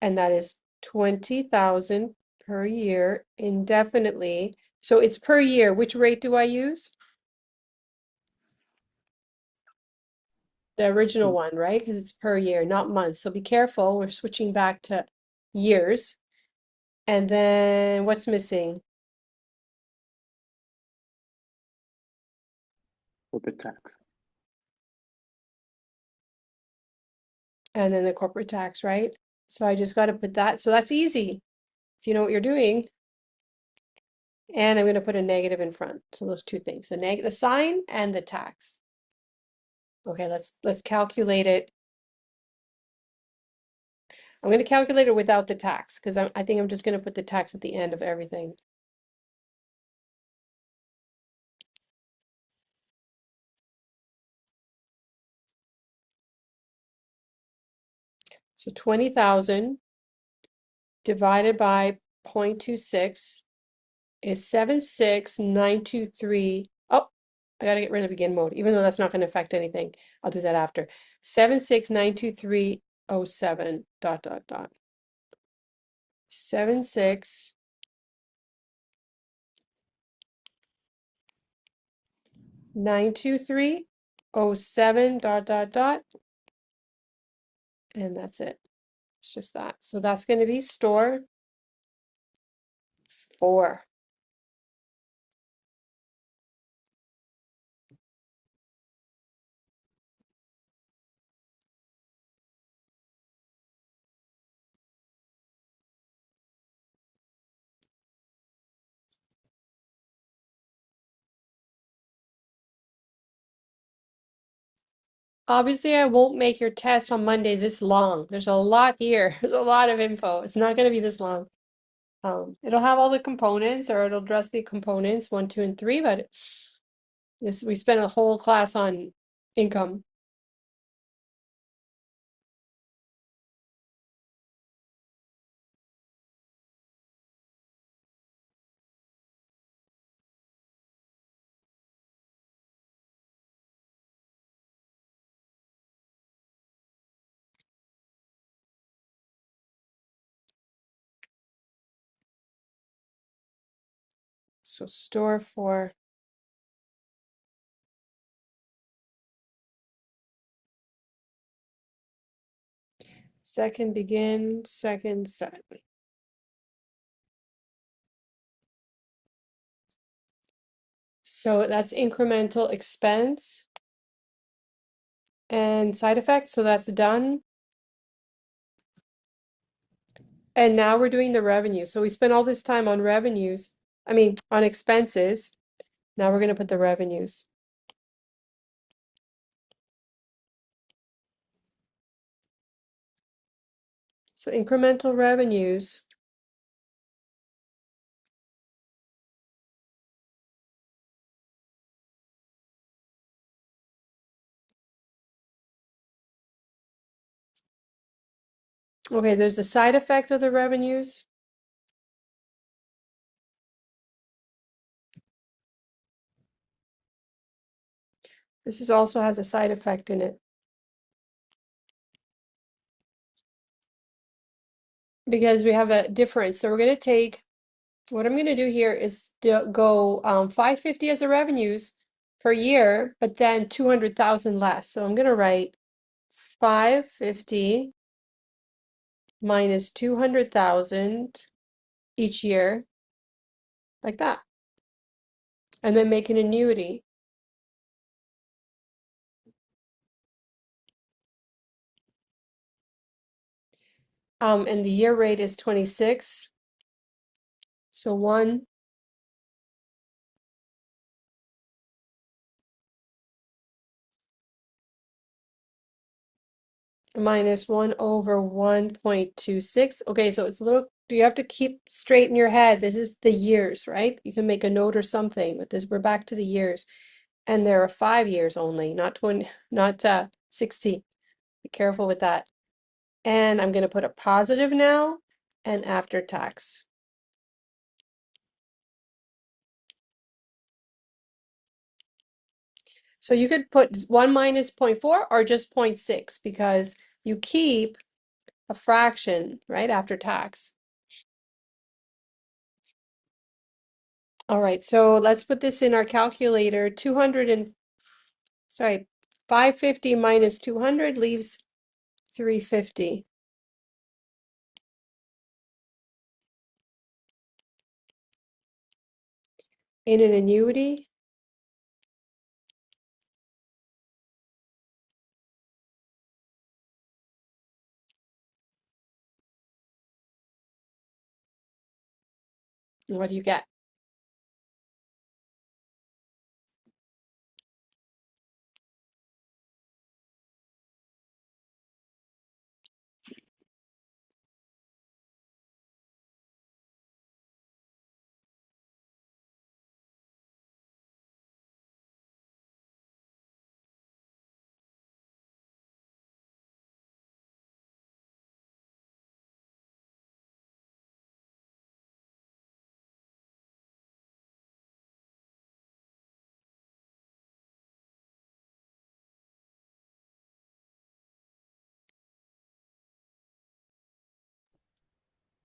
and that is 20,000 per year indefinitely. So it's per year. Which rate do I use? The original one, right? Because it's per year, not month. So be careful. We're switching back to years. And then what's missing? Corporate tax. And then the corporate tax, right? So I just got to put that. So that's easy if you know what you're doing. And I'm going to put a negative in front. So those two things, the sign and the tax. Okay, let's calculate it. I'm going to calculate it without the tax because I think I'm just going to put the tax at the end of everything. So 20,000 divided by 0.26 is 76,923. Oh, I got to get rid of begin mode, even though that's not going to affect anything. I'll do that after. 76,923.07 dot dot dot. 76 923.07 dot dot dot, and that's it. It's just that. So that's going to be store 4. Obviously, I won't make your test on Monday this long. There's a lot here. There's a lot of info. It's not going to be this long. It'll have all the components, or it'll address the components 1, 2, and 3, but we spent a whole class on income. So store 4. Second begin, second set. So that's incremental expense and side effect. So that's done. And now we're doing the revenue. So we spent all this time on revenues, on expenses. Now we're going to put the revenues. So incremental revenues. Okay, there's a side effect of the revenues. This also has a side effect in it. Because we have a difference. So we're going to take, what I'm going to do here is go 550 as the revenues per year, but then 200,000 less. So I'm going to write 550 minus 200,000 each year, like that. And then make an annuity. And the year rate is 26. So 1 minus 1 over 1.26. Okay, so it's a little, you have to keep straight in your head. This is the years, right? You can make a note or something, but this, we're back to the years. And there are 5 years only, not 20, not 60. Be careful with that. And I'm going to put a positive now and after tax. So you could put 1 minus 0.4 or just 0.6 because you keep a fraction, right, after tax. All right, so let's put this in our calculator. 550 minus 200 leaves 350. In an annuity, what do you get?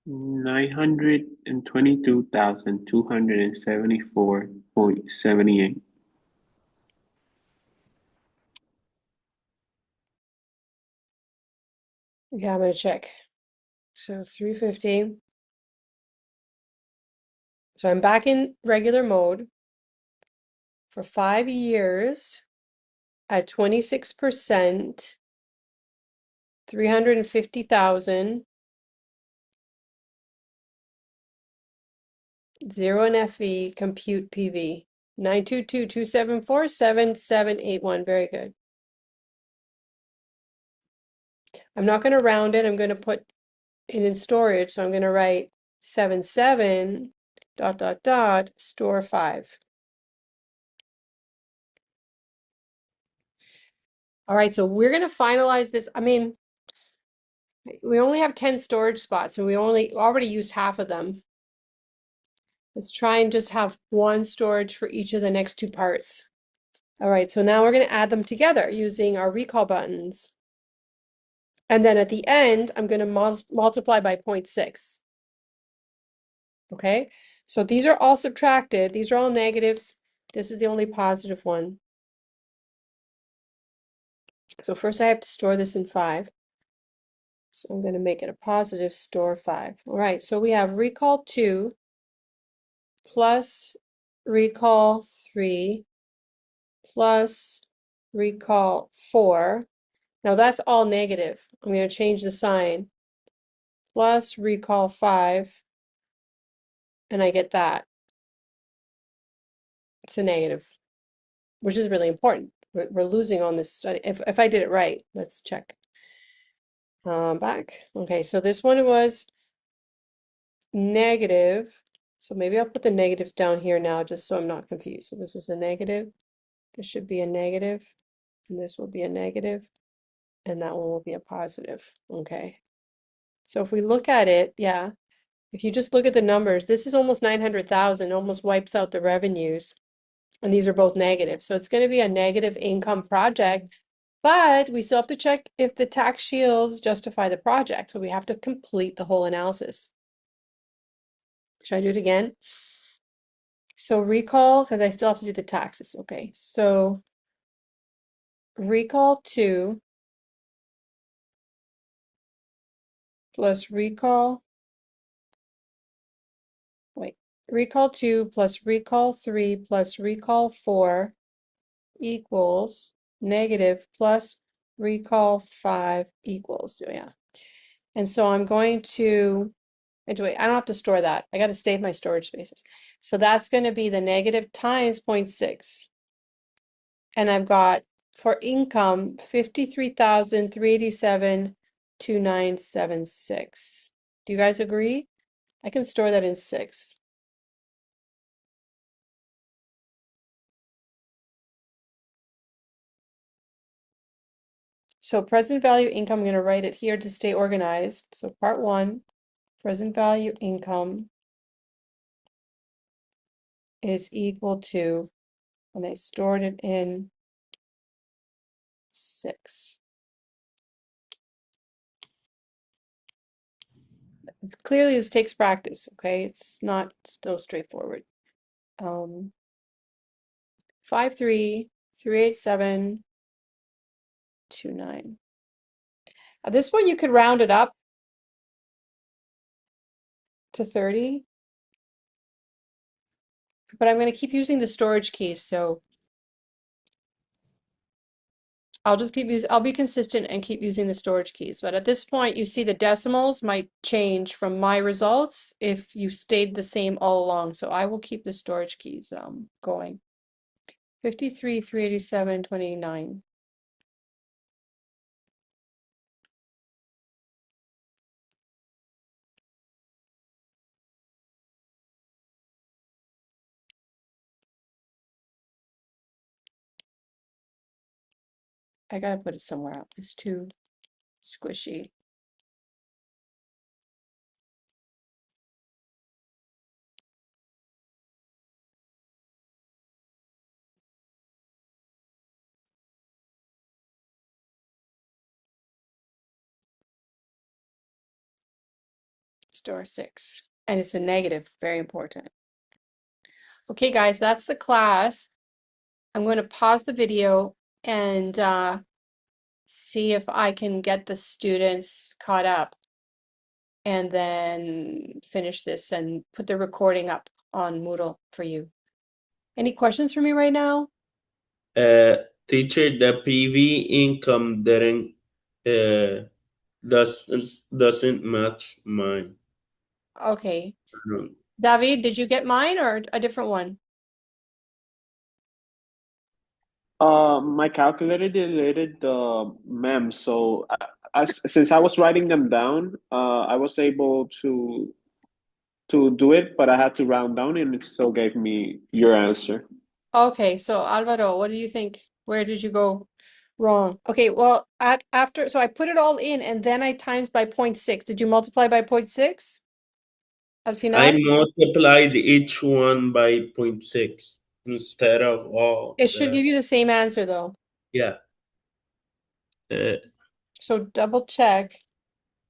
$922,274.78. Yeah, I'm going to check. So 350. So I'm back in regular mode for 5 years at 26%, 350,000, 0 in FE, compute PV. 922,274,7781. Very good. I'm not going to round it. I'm going to put it in storage. So I'm going to write 77 ... store 5. All right, so we're going to finalize this. I mean, we only have 10 storage spots and we already used half of them. Let's try and just have one storage for each of the next 2 parts. All right, so now we're going to add them together using our recall buttons. And then at the end, I'm going to multiply by 0.6. Okay, so these are all subtracted. These are all negatives. This is the only positive one. So first I have to store this in 5. So I'm going to make it a positive store 5. All right, so we have recall 2 plus recall 3 plus recall 4. Now that's all negative. I'm going to change the sign. Plus recall 5, and I get that. It's a negative, which is really important. We're losing on this study. If I did it right, let's check. Back. Okay, so this one was negative. So maybe I'll put the negatives down here now just so I'm not confused. So this is a negative. This should be a negative, and this will be a negative, and that one will be a positive. Okay. So if we look at it, yeah, if you just look at the numbers, this is almost 900,000, almost wipes out the revenues. And these are both negative. So it's going to be a negative income project, but we still have to check if the tax shields justify the project. So we have to complete the whole analysis. Should I do it again? So recall, because I still have to do the taxes. Okay, so recall 2 plus recall. Wait, recall 2 plus recall 3 plus recall 4 equals negative plus recall 5 equals, so yeah. And so I'm going to, wait, I don't have to store that. I got to save my storage spaces. So that's going to be the negative times 0.6. And I've got for income 53,387,2976. Do you guys agree? I can store that in 6. So present value income, I'm going to write it here to stay organized. So part 1, present value income is equal to, and I stored it in 6. It's clearly this takes practice, okay? It's not so straightforward. 53,387,29. At this point, you could round it up to 30, but I'm going to keep using the storage keys, so I'll just keep using, I'll be consistent and keep using the storage keys. But at this point, you see the decimals might change from my results if you stayed the same all along. So I will keep the storage keys going. 53,387,29. I gotta put it somewhere else. It's too squishy. Store 6. And it's a negative, very important. Okay, guys, that's the class. I'm going to pause the video and see if I can get the students caught up and then finish this and put the recording up on Moodle for you. Any questions for me right now? Teacher, the PV income didn't uh, doesn't match mine. Okay. I don't- David, did you get mine or a different one? My calculator deleted the mem, so since I was writing them down, I was able to do it, but I had to round down, and it still gave me your answer. Okay, so Alvaro, what do you think? Where did you go wrong? Okay, well, after, so I put it all in and then I times by 0.6. Did you multiply by 0.6? Al I final? multiplied each one by 0.6 instead of all It should the, give you the same answer though. yeah. Uh, So double check.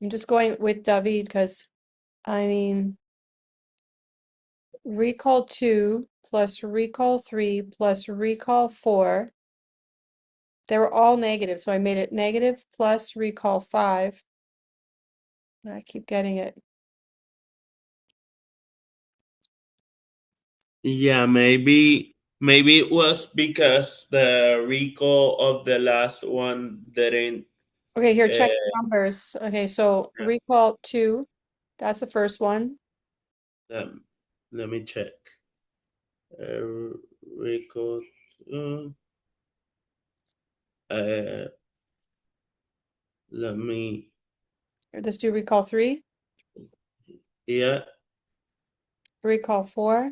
I'm just going with David because I mean, recall 2 plus recall 3 plus recall 4. They were all negative, so I made it negative plus recall 5. I keep getting it. yeah, maybe it was because the recall of the last one didn't. Okay, here, check Uh, the numbers. Okay, so recall 2, that's the first one. let me check. Recall. Uh, uh, let me. Let's do recall 3, Yeah. recall 4,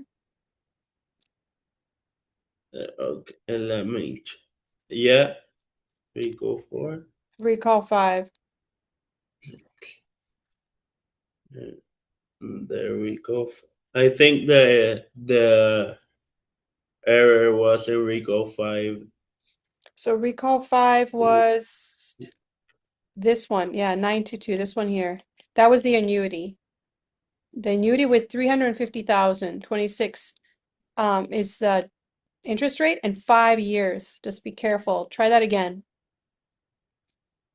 Okay. Let me. Yeah. Recall 4. recall 5. There we go. I think the error was in recall 5. So recall 5 was this one. Yeah, 922, this one here. That was the annuity. The annuity with 350,000, 26 is interest rate and 5 years. Just be careful. Try that again.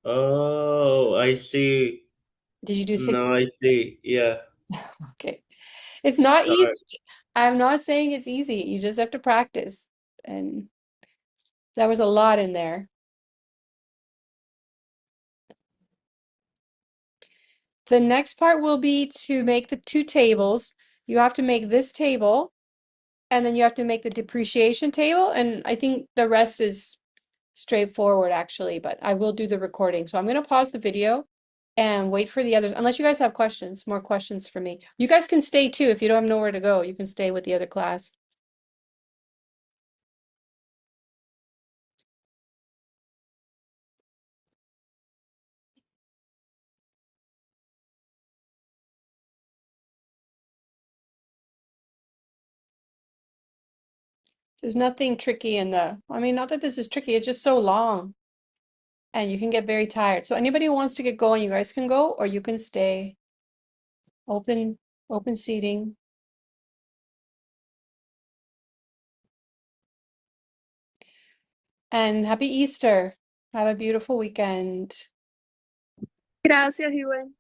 Oh, I see. Did you do 60? No, I see. Yeah. Okay. It's not easy. Sorry. I'm not saying it's easy. You just have to practice. And there was a lot in there. The next part will be to make the two tables. You have to make this table, and then you have to make the depreciation table. And I think the rest is straightforward, actually, but I will do the recording. So I'm going to pause the video and wait for the others, unless you guys have questions, more questions for me. You guys can stay too. If you don't have nowhere to go, you can stay with the other class. There's nothing tricky in I mean, not that this is tricky, it's just so long and you can get very tired. So anybody who wants to get going, you guys can go or you can stay. Open, open seating. And happy Easter. Have a beautiful weekend. Gracias, igual.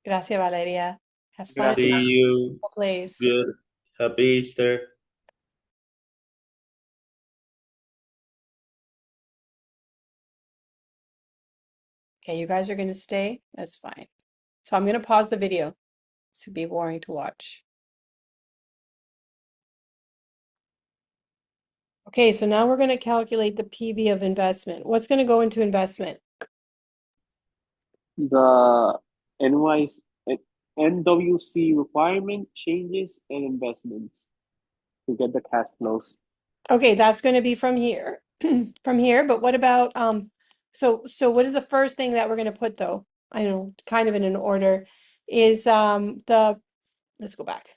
Gracias, Valeria. Have fun at See Gracias. you. the place. Good. Happy Easter. Okay, you guys are going to stay? That's fine. So I'm going to pause the video. This would be boring to watch. Okay, so now we're going to calculate the PV of investment. What's going to go into investment? The NYS, NWC requirement changes and investments to get the cash flows. Okay, that's going to be from here. From here, but what about so what is the first thing that we're going to put though? I know, kind of in an order is let's go back.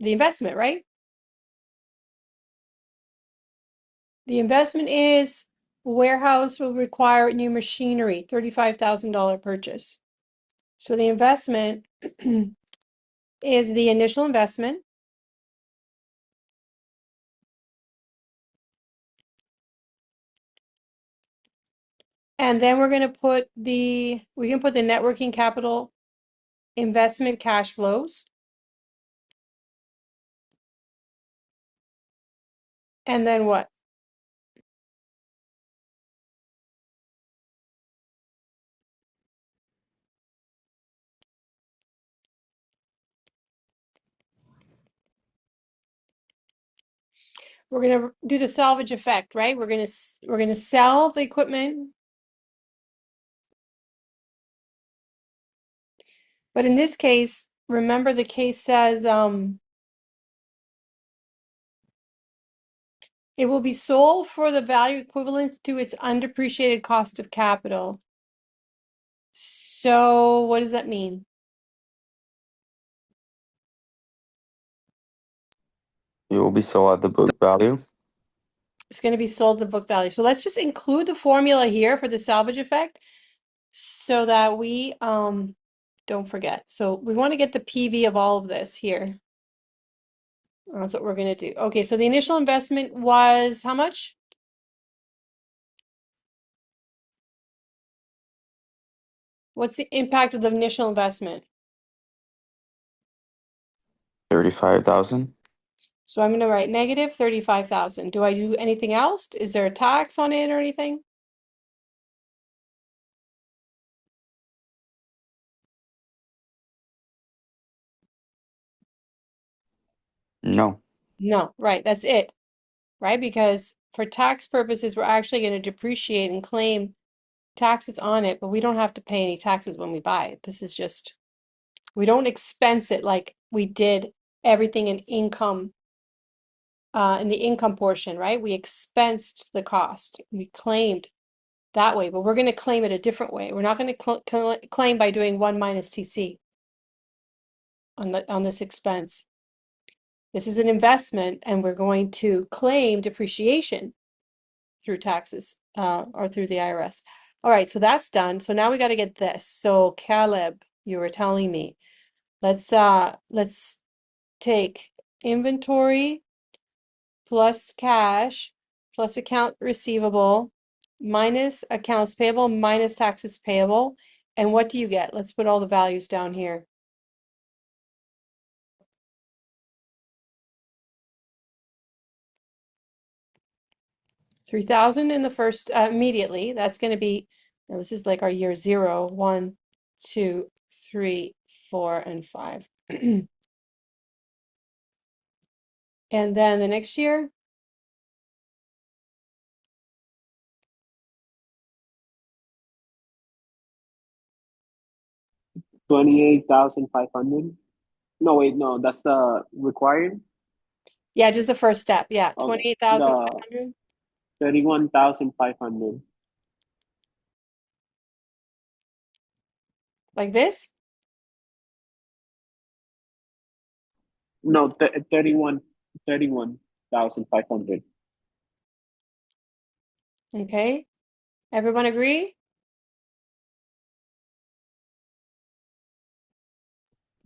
The investment, right? The investment is warehouse will require new machinery, $35,000 purchase. So the investment is the initial investment. And then we're going to put we can put the networking capital investment cash flows. And then what? We're going to do the salvage effect, right? We're going to sell the equipment. But in this case, remember the case says it will be sold for the value equivalent to its undepreciated cost of capital. So what does that mean? It will be sold at the book value. It's going to be sold the book value. So let's just include the formula here for the salvage effect so that we don't forget. So we want to get the PV of all of this here. That's what we're going to do. Okay, so the initial investment was how much? What's the impact of the initial investment? 35,000. So I'm going to write negative 35,000. Do I do anything else? Is there a tax on it or anything? No. No, right, that's it, right? Because for tax purposes, we're actually going to depreciate and claim taxes on it, but we don't have to pay any taxes when we buy it. This is just, we don't expense it like we did everything in income, in the income portion, right? We expensed the cost. We claimed that way, but we're going to claim it a different way. We're not going to claim by doing 1 minus TC on this expense. This is an investment, and we're going to claim depreciation through taxes or through the IRS. All right, so that's done. So now we got to get this. So Caleb, you were telling me, let's take inventory plus cash plus account receivable minus accounts payable minus taxes payable. And what do you get? Let's put all the values down here. $3,000 in the first immediately. That's going to be, now this is like our year 0, 1, 2, 3, 4, and 5. And then the next year, $28,500. No, wait, no, that's the required. yeah, just the first step. Yeah, Okay, 28,500. 31,500. Like this. No, 31,500. Okay. Everyone agree?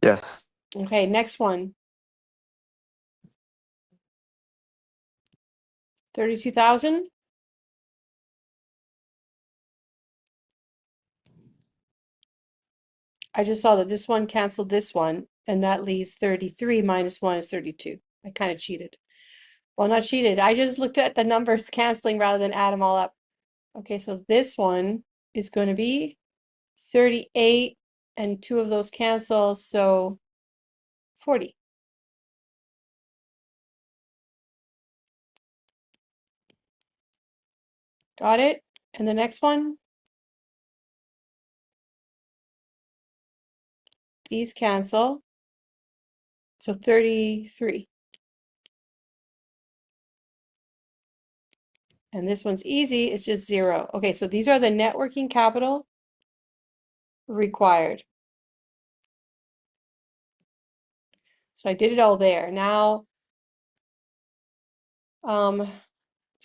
Yes. Okay, next one. 32,000. I just saw that this one canceled this one, and that leaves 33 minus 1 is 32. I kind of cheated. Well, not cheated. I just looked at the numbers canceling rather than add them all up. Okay, so this one is going to be 38, and 2 of those cancel, so 40. Got it? And the next one, these cancel, so 33. And this one's easy, it's just 0. Okay, so these are the net working capital required. So I did it all there. Now, I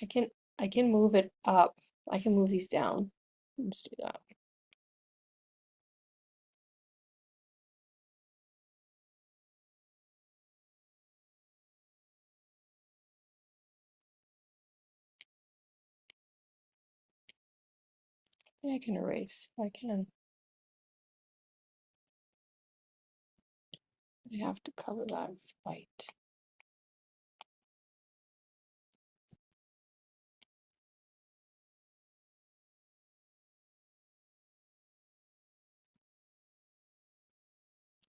can I can move it up. I can move these down. Let's do that. Yeah, I can erase. I can. I have to cover that with white.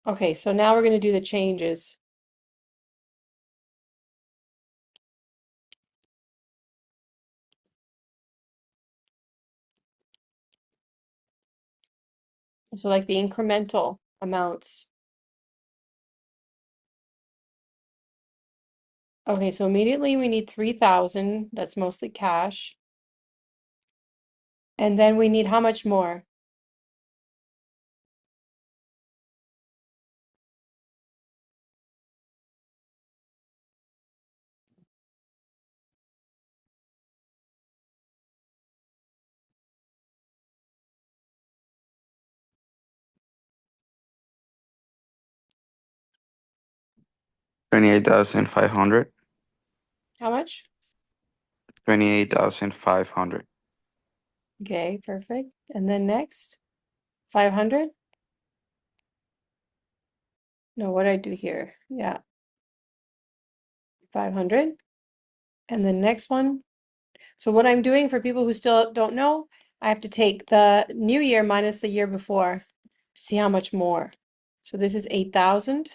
Okay, so now we're going to do the changes. So like the incremental amounts. Okay, so immediately we need 3,000. That's mostly cash. And then we need how much more? $28,500. How much? 28,500. Okay, perfect. And then next, 500? No, what did I do here? Yeah, 500. And the next one. So what I'm doing for people who still don't know, I have to take the new year minus the year before to see how much more. So this is 8,000.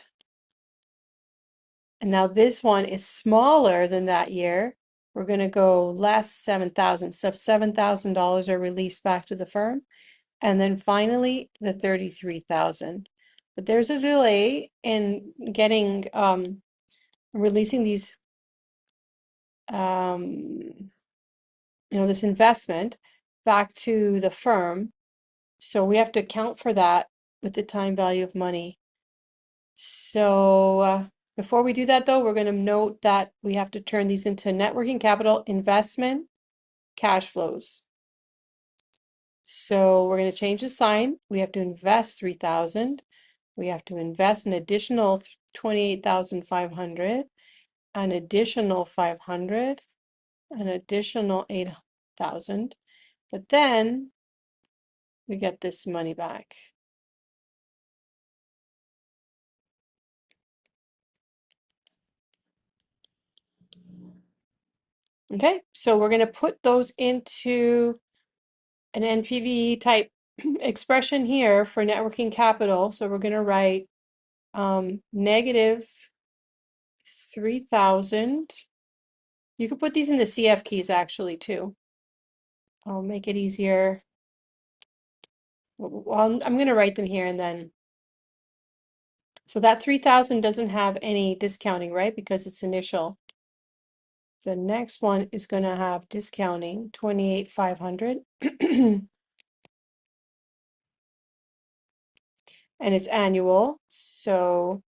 And now this one is smaller than that year. We're going to go less 7,000. So $7,000 are released back to the firm. And then finally, the 33,000. But there's a delay in getting releasing these this investment back to the firm. So we have to account for that with the time value of money. So before we do that, though, we're going to note that we have to turn these into net working capital investment cash flows. So we're going to change the sign. We have to invest 3,000. We have to invest an additional 28,500, an additional 500, an additional 8,000. But then we get this money back. Okay, so we're going to put those into an NPV type expression here for networking capital. So we're going to write negative 3,000. You could put these in the CF keys actually too. I'll make it easier. Well, I'm going to write them here and then. So that 3,000 doesn't have any discounting, right? Because it's initial. The next one is going to have discounting, 28,500. And it's annual. So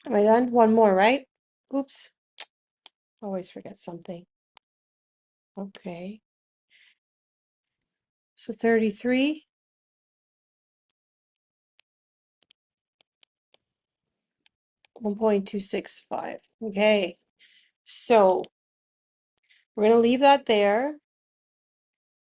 am I done? One more, right? Oops. Always forget something. Okay. So 33. 1.265. Okay. So we're going to leave that there.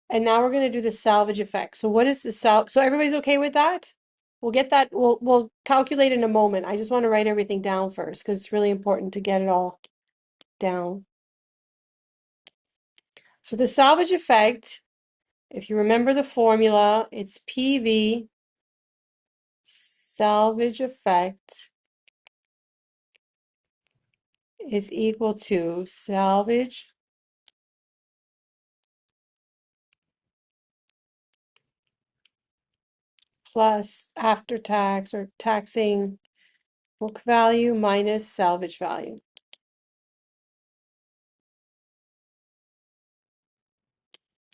And now we're going to do the salvage effect. So what is the so everybody's okay with that? We'll get that. We'll calculate in a moment. I just want to write everything down first because it's really important to get it all down. So the salvage effect, if you remember the formula, it's PV salvage effect is equal to salvage plus after tax or taxing book value minus salvage value.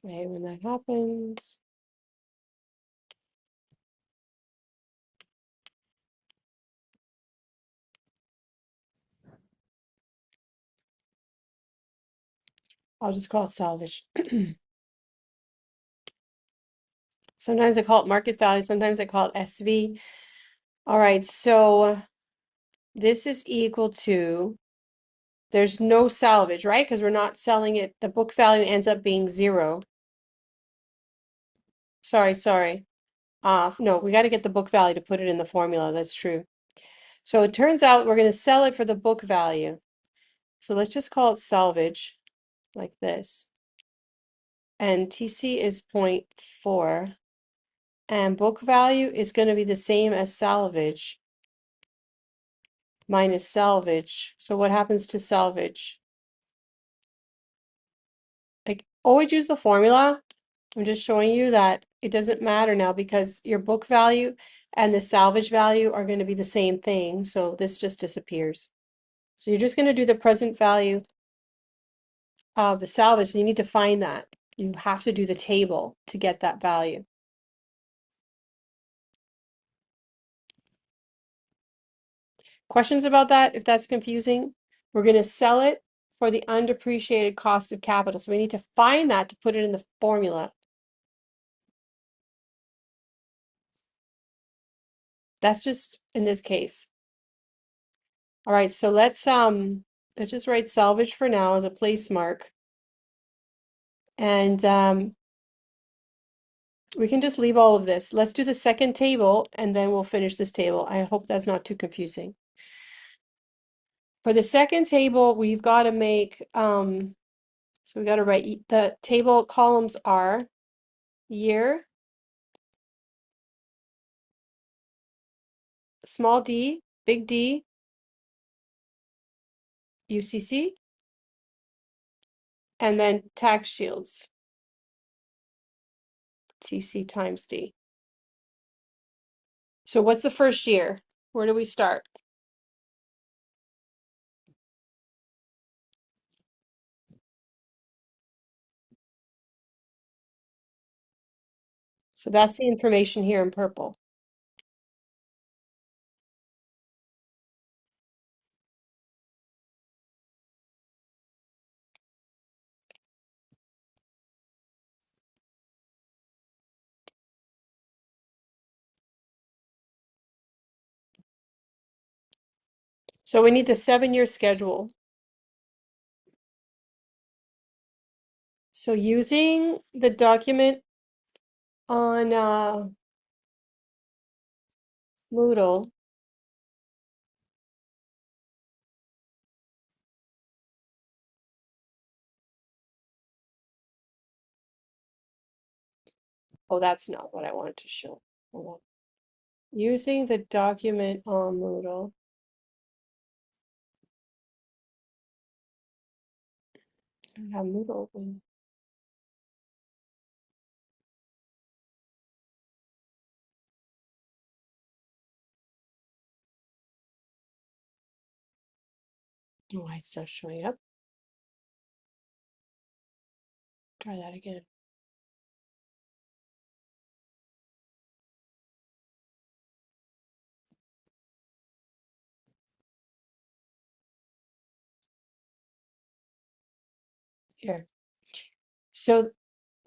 Okay, when that happens, I'll just call it salvage. Sometimes I call it market value, sometimes I call it SV. All right, so this is equal to, there's no salvage, right? Because we're not selling it. The book value ends up being 0. Sorry. No, we got to get the book value to put it in the formula. That's true. So it turns out we're going to sell it for the book value. So let's just call it salvage like this. And TC is 0.4. And book value is going to be the same as salvage minus salvage. So what happens to salvage? Like, always use the formula. I'm just showing you that it doesn't matter now because your book value and the salvage value are going to be the same thing. So this just disappears. So you're just going to do the present value of the salvage. So you need to find that. You have to do the table to get that value. Questions about that? If that's confusing, we're going to sell it for the undepreciated cost of capital. So we need to find that to put it in the formula. That's just in this case. All right, so let's just write salvage for now as a place mark. And we can just leave all of this. Let's do the second table and then we'll finish this table. I hope that's not too confusing. For the second table, we've got to make so we got to write the table columns are year, small d, big D, UCC, and then tax shields, TC times D. So what's the first year? Where do we start? So that's the information here in purple. So we need the 7-year schedule. So using the document on Moodle, oh, that's not what I wanted to show. Hold on. Using the document on Moodle. I don't have Moodle open. Why it's not showing up? Try that again. Here. So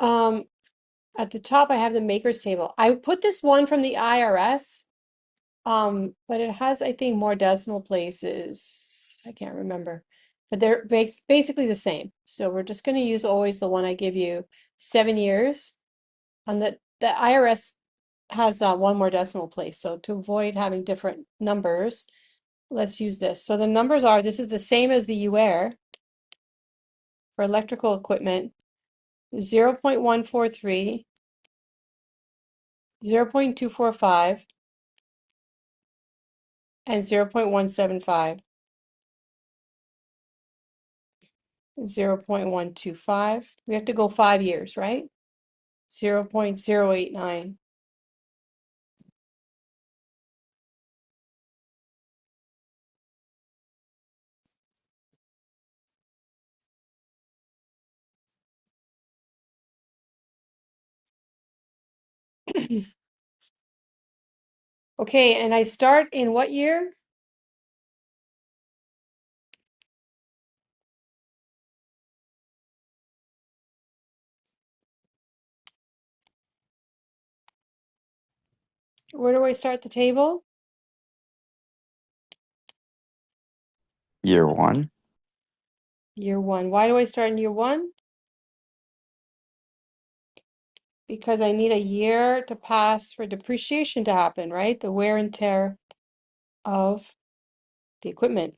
at the top I have the makers table. I put this one from the IRS, but it has, I think, more decimal places. I can't remember. But they're basically the same. So we're just going to use always the one I give you, 7 years. On the IRS has one more decimal place. So to avoid having different numbers, let's use this. So the numbers are, this is the same as the UARE for electrical equipment, 0.143, 0.245, and 0.175, 0.125. We have to go 5 years, right? 0.089. Okay, and I start in what year? Where do I start the table? Year 1. Year 1. Why do I start in year 1? Because I need a year to pass for depreciation to happen, right? The wear and tear of the equipment.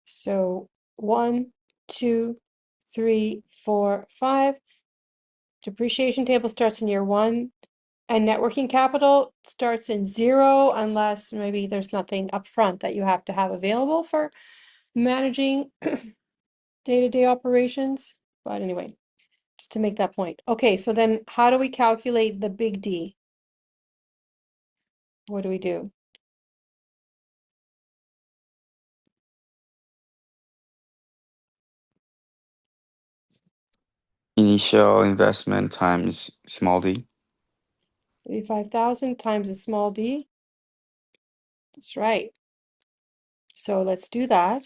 So 1, 2, 3, 4, 5. Depreciation table starts in year 1, and networking capital starts in 0 unless maybe there's nothing up front that you have to have available for managing day-to-day operations. But anyway, just to make that point. Okay, so then how do we calculate the big D? What do we do? Initial investment times small d. 35,000 times a small d. That's right. So let's do that.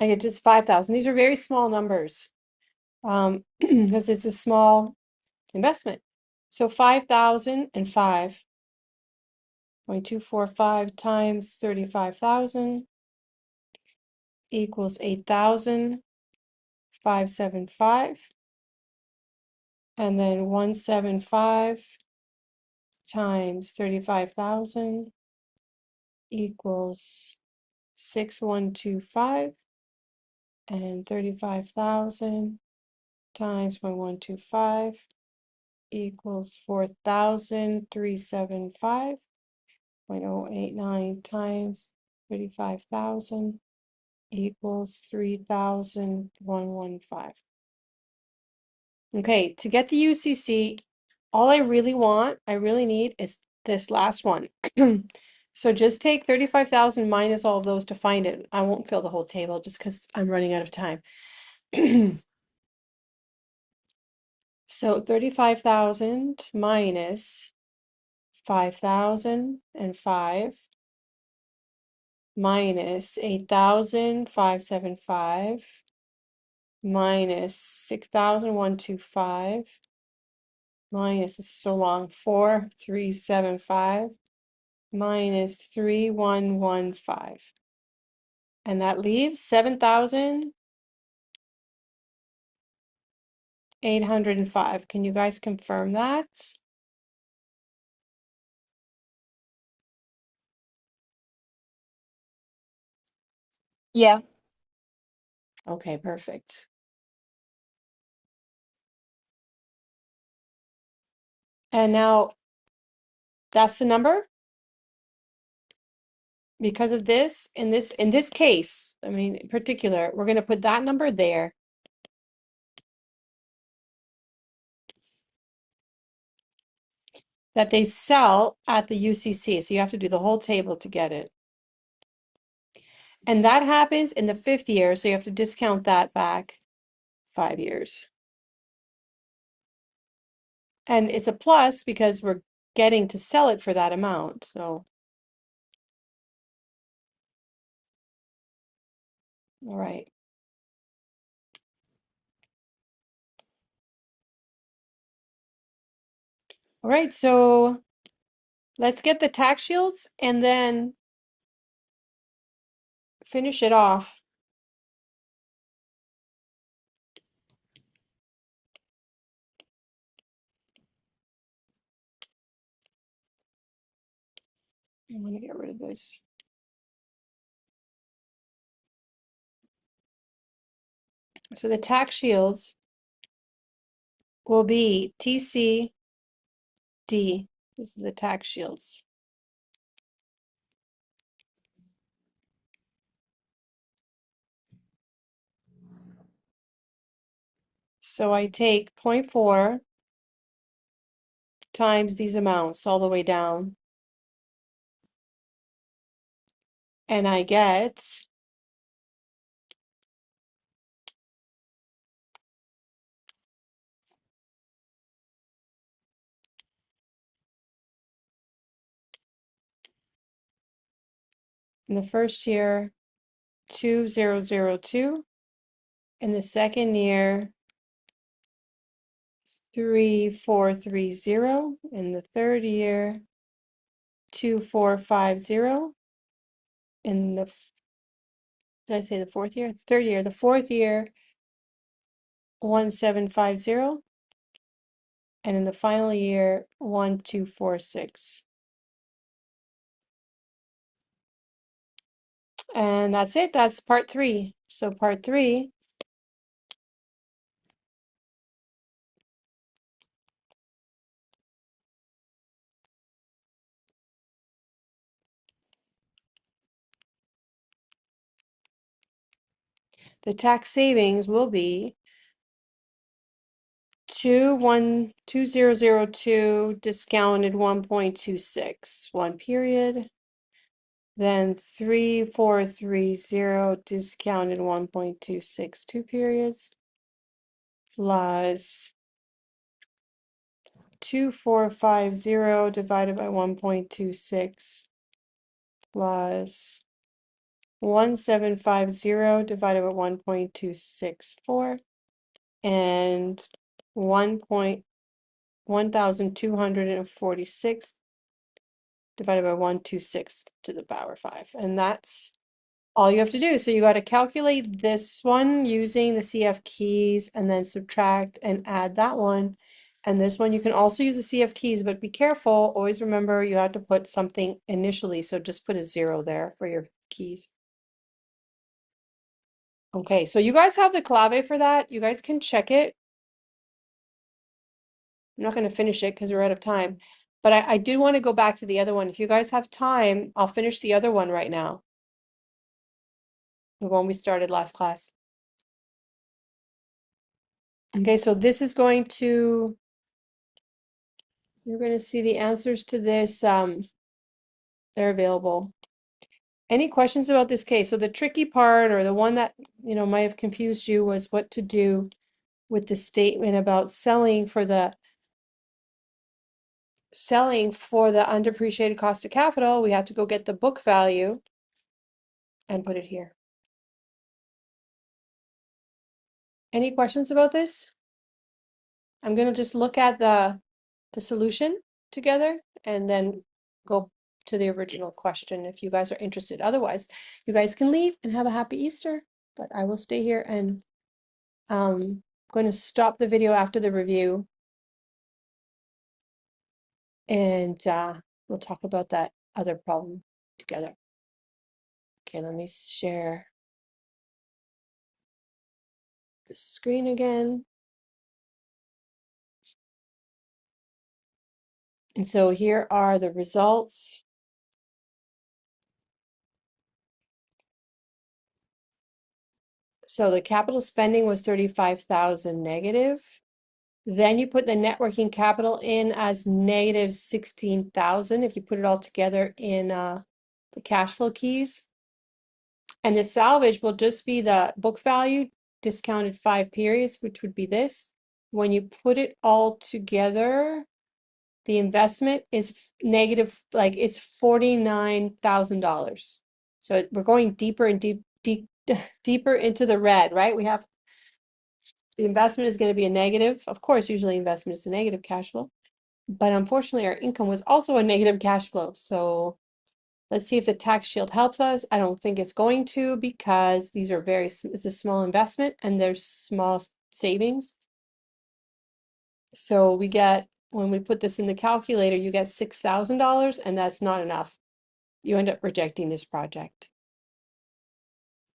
I get just 5,000. These are very small numbers because it's a small investment. So 5,005.245 times 35,000 equals 8,575. And then 175 times 35,000 equals 6,125. And 35,000 times 0.125 equals 4,375.089 times 35,000 equals 3,115. Okay, to get the UCC, all I really need is this last one. So just take 35,000 minus all of those to find it. I won't fill the whole table just because I'm running out of time. So 35,000 minus 5,005 minus 8,575 minus 6,125 minus, this is so long, 4,375 minus 3,115. And that leaves 7,805. Can you guys confirm that? Yeah. Okay, perfect. And now that's the number. Because of this, in this case, I mean, in particular, we're going to put that number there. That they sell at the UCC. So you have to do the whole table to get it. And that happens in the 5th year, so you have to discount that back 5 years. And it's a plus because we're getting to sell it for that amount. So, all right. All right, so let's get the tax shields and then finish it off. I'm going to get rid of this. So the tax shields will be TCD. These are the tax shields. So I take 0.4 times these amounts all the way down. And I get in the first year 2,002. In the second year 3,430. In the third year 2,450. In the did I say the fourth year? Third year. The fourth year 1,750. And in the final year 1,246. And that's it. That's part 3. So part 3, the tax savings will be 2002 discounted 1.26 one period, then 3430 discounted 1.26 two periods, plus 2450 divided by 1.26 plus 1750 divided by 1.264 and 1,246 divided by 126 to the power 5. And that's all you have to do. So you got to calculate this one using the CF keys and then subtract and add that one. And this one you can also use the CF keys, but be careful. Always remember you have to put something initially. So just put a 0 there for your keys. Okay, so you guys have the clave for that. You guys can check it. I'm not going to finish it because we're out of time. But I do want to go back to the other one. If you guys have time, I'll finish the other one right now. The one we started last class. Okay, so this is going to, you're going to see the answers to this. They're available. Any questions about this case? So the tricky part, or the one that, might have confused you, was what to do with the statement about selling for the undepreciated cost of capital. We have to go get the book value and put it here. Any questions about this? I'm going to just look at the solution together and then go to the original question if you guys are interested. Otherwise, you guys can leave and have a happy Easter. But I will stay here and I'm going to stop the video after the review and we'll talk about that other problem together. Okay, let me share the screen again. And so here are the results. So the capital spending was 35,000 negative. Then you put the net working capital in as negative 16,000 if you put it all together in the cash flow keys. And the salvage will just be the book value discounted 5 periods, which would be this. When you put it all together, the investment is negative, like it's $49,000. So we're going deeper and deeper into the red, right? We have the investment is going to be a negative. Of course, usually investment is a negative cash flow, but unfortunately our income was also a negative cash flow. So let's see if the tax shield helps us. I don't think it's going to because these are it's a small investment and there's small savings. So we get, when we put this in the calculator, you get $6,000 and that's not enough. You end up rejecting this project.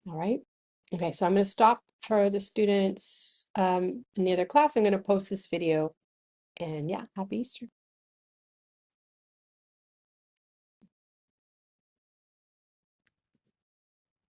All right. Okay, so I'm going to stop for the students in the other class. I'm going to post this video and yeah, happy Easter.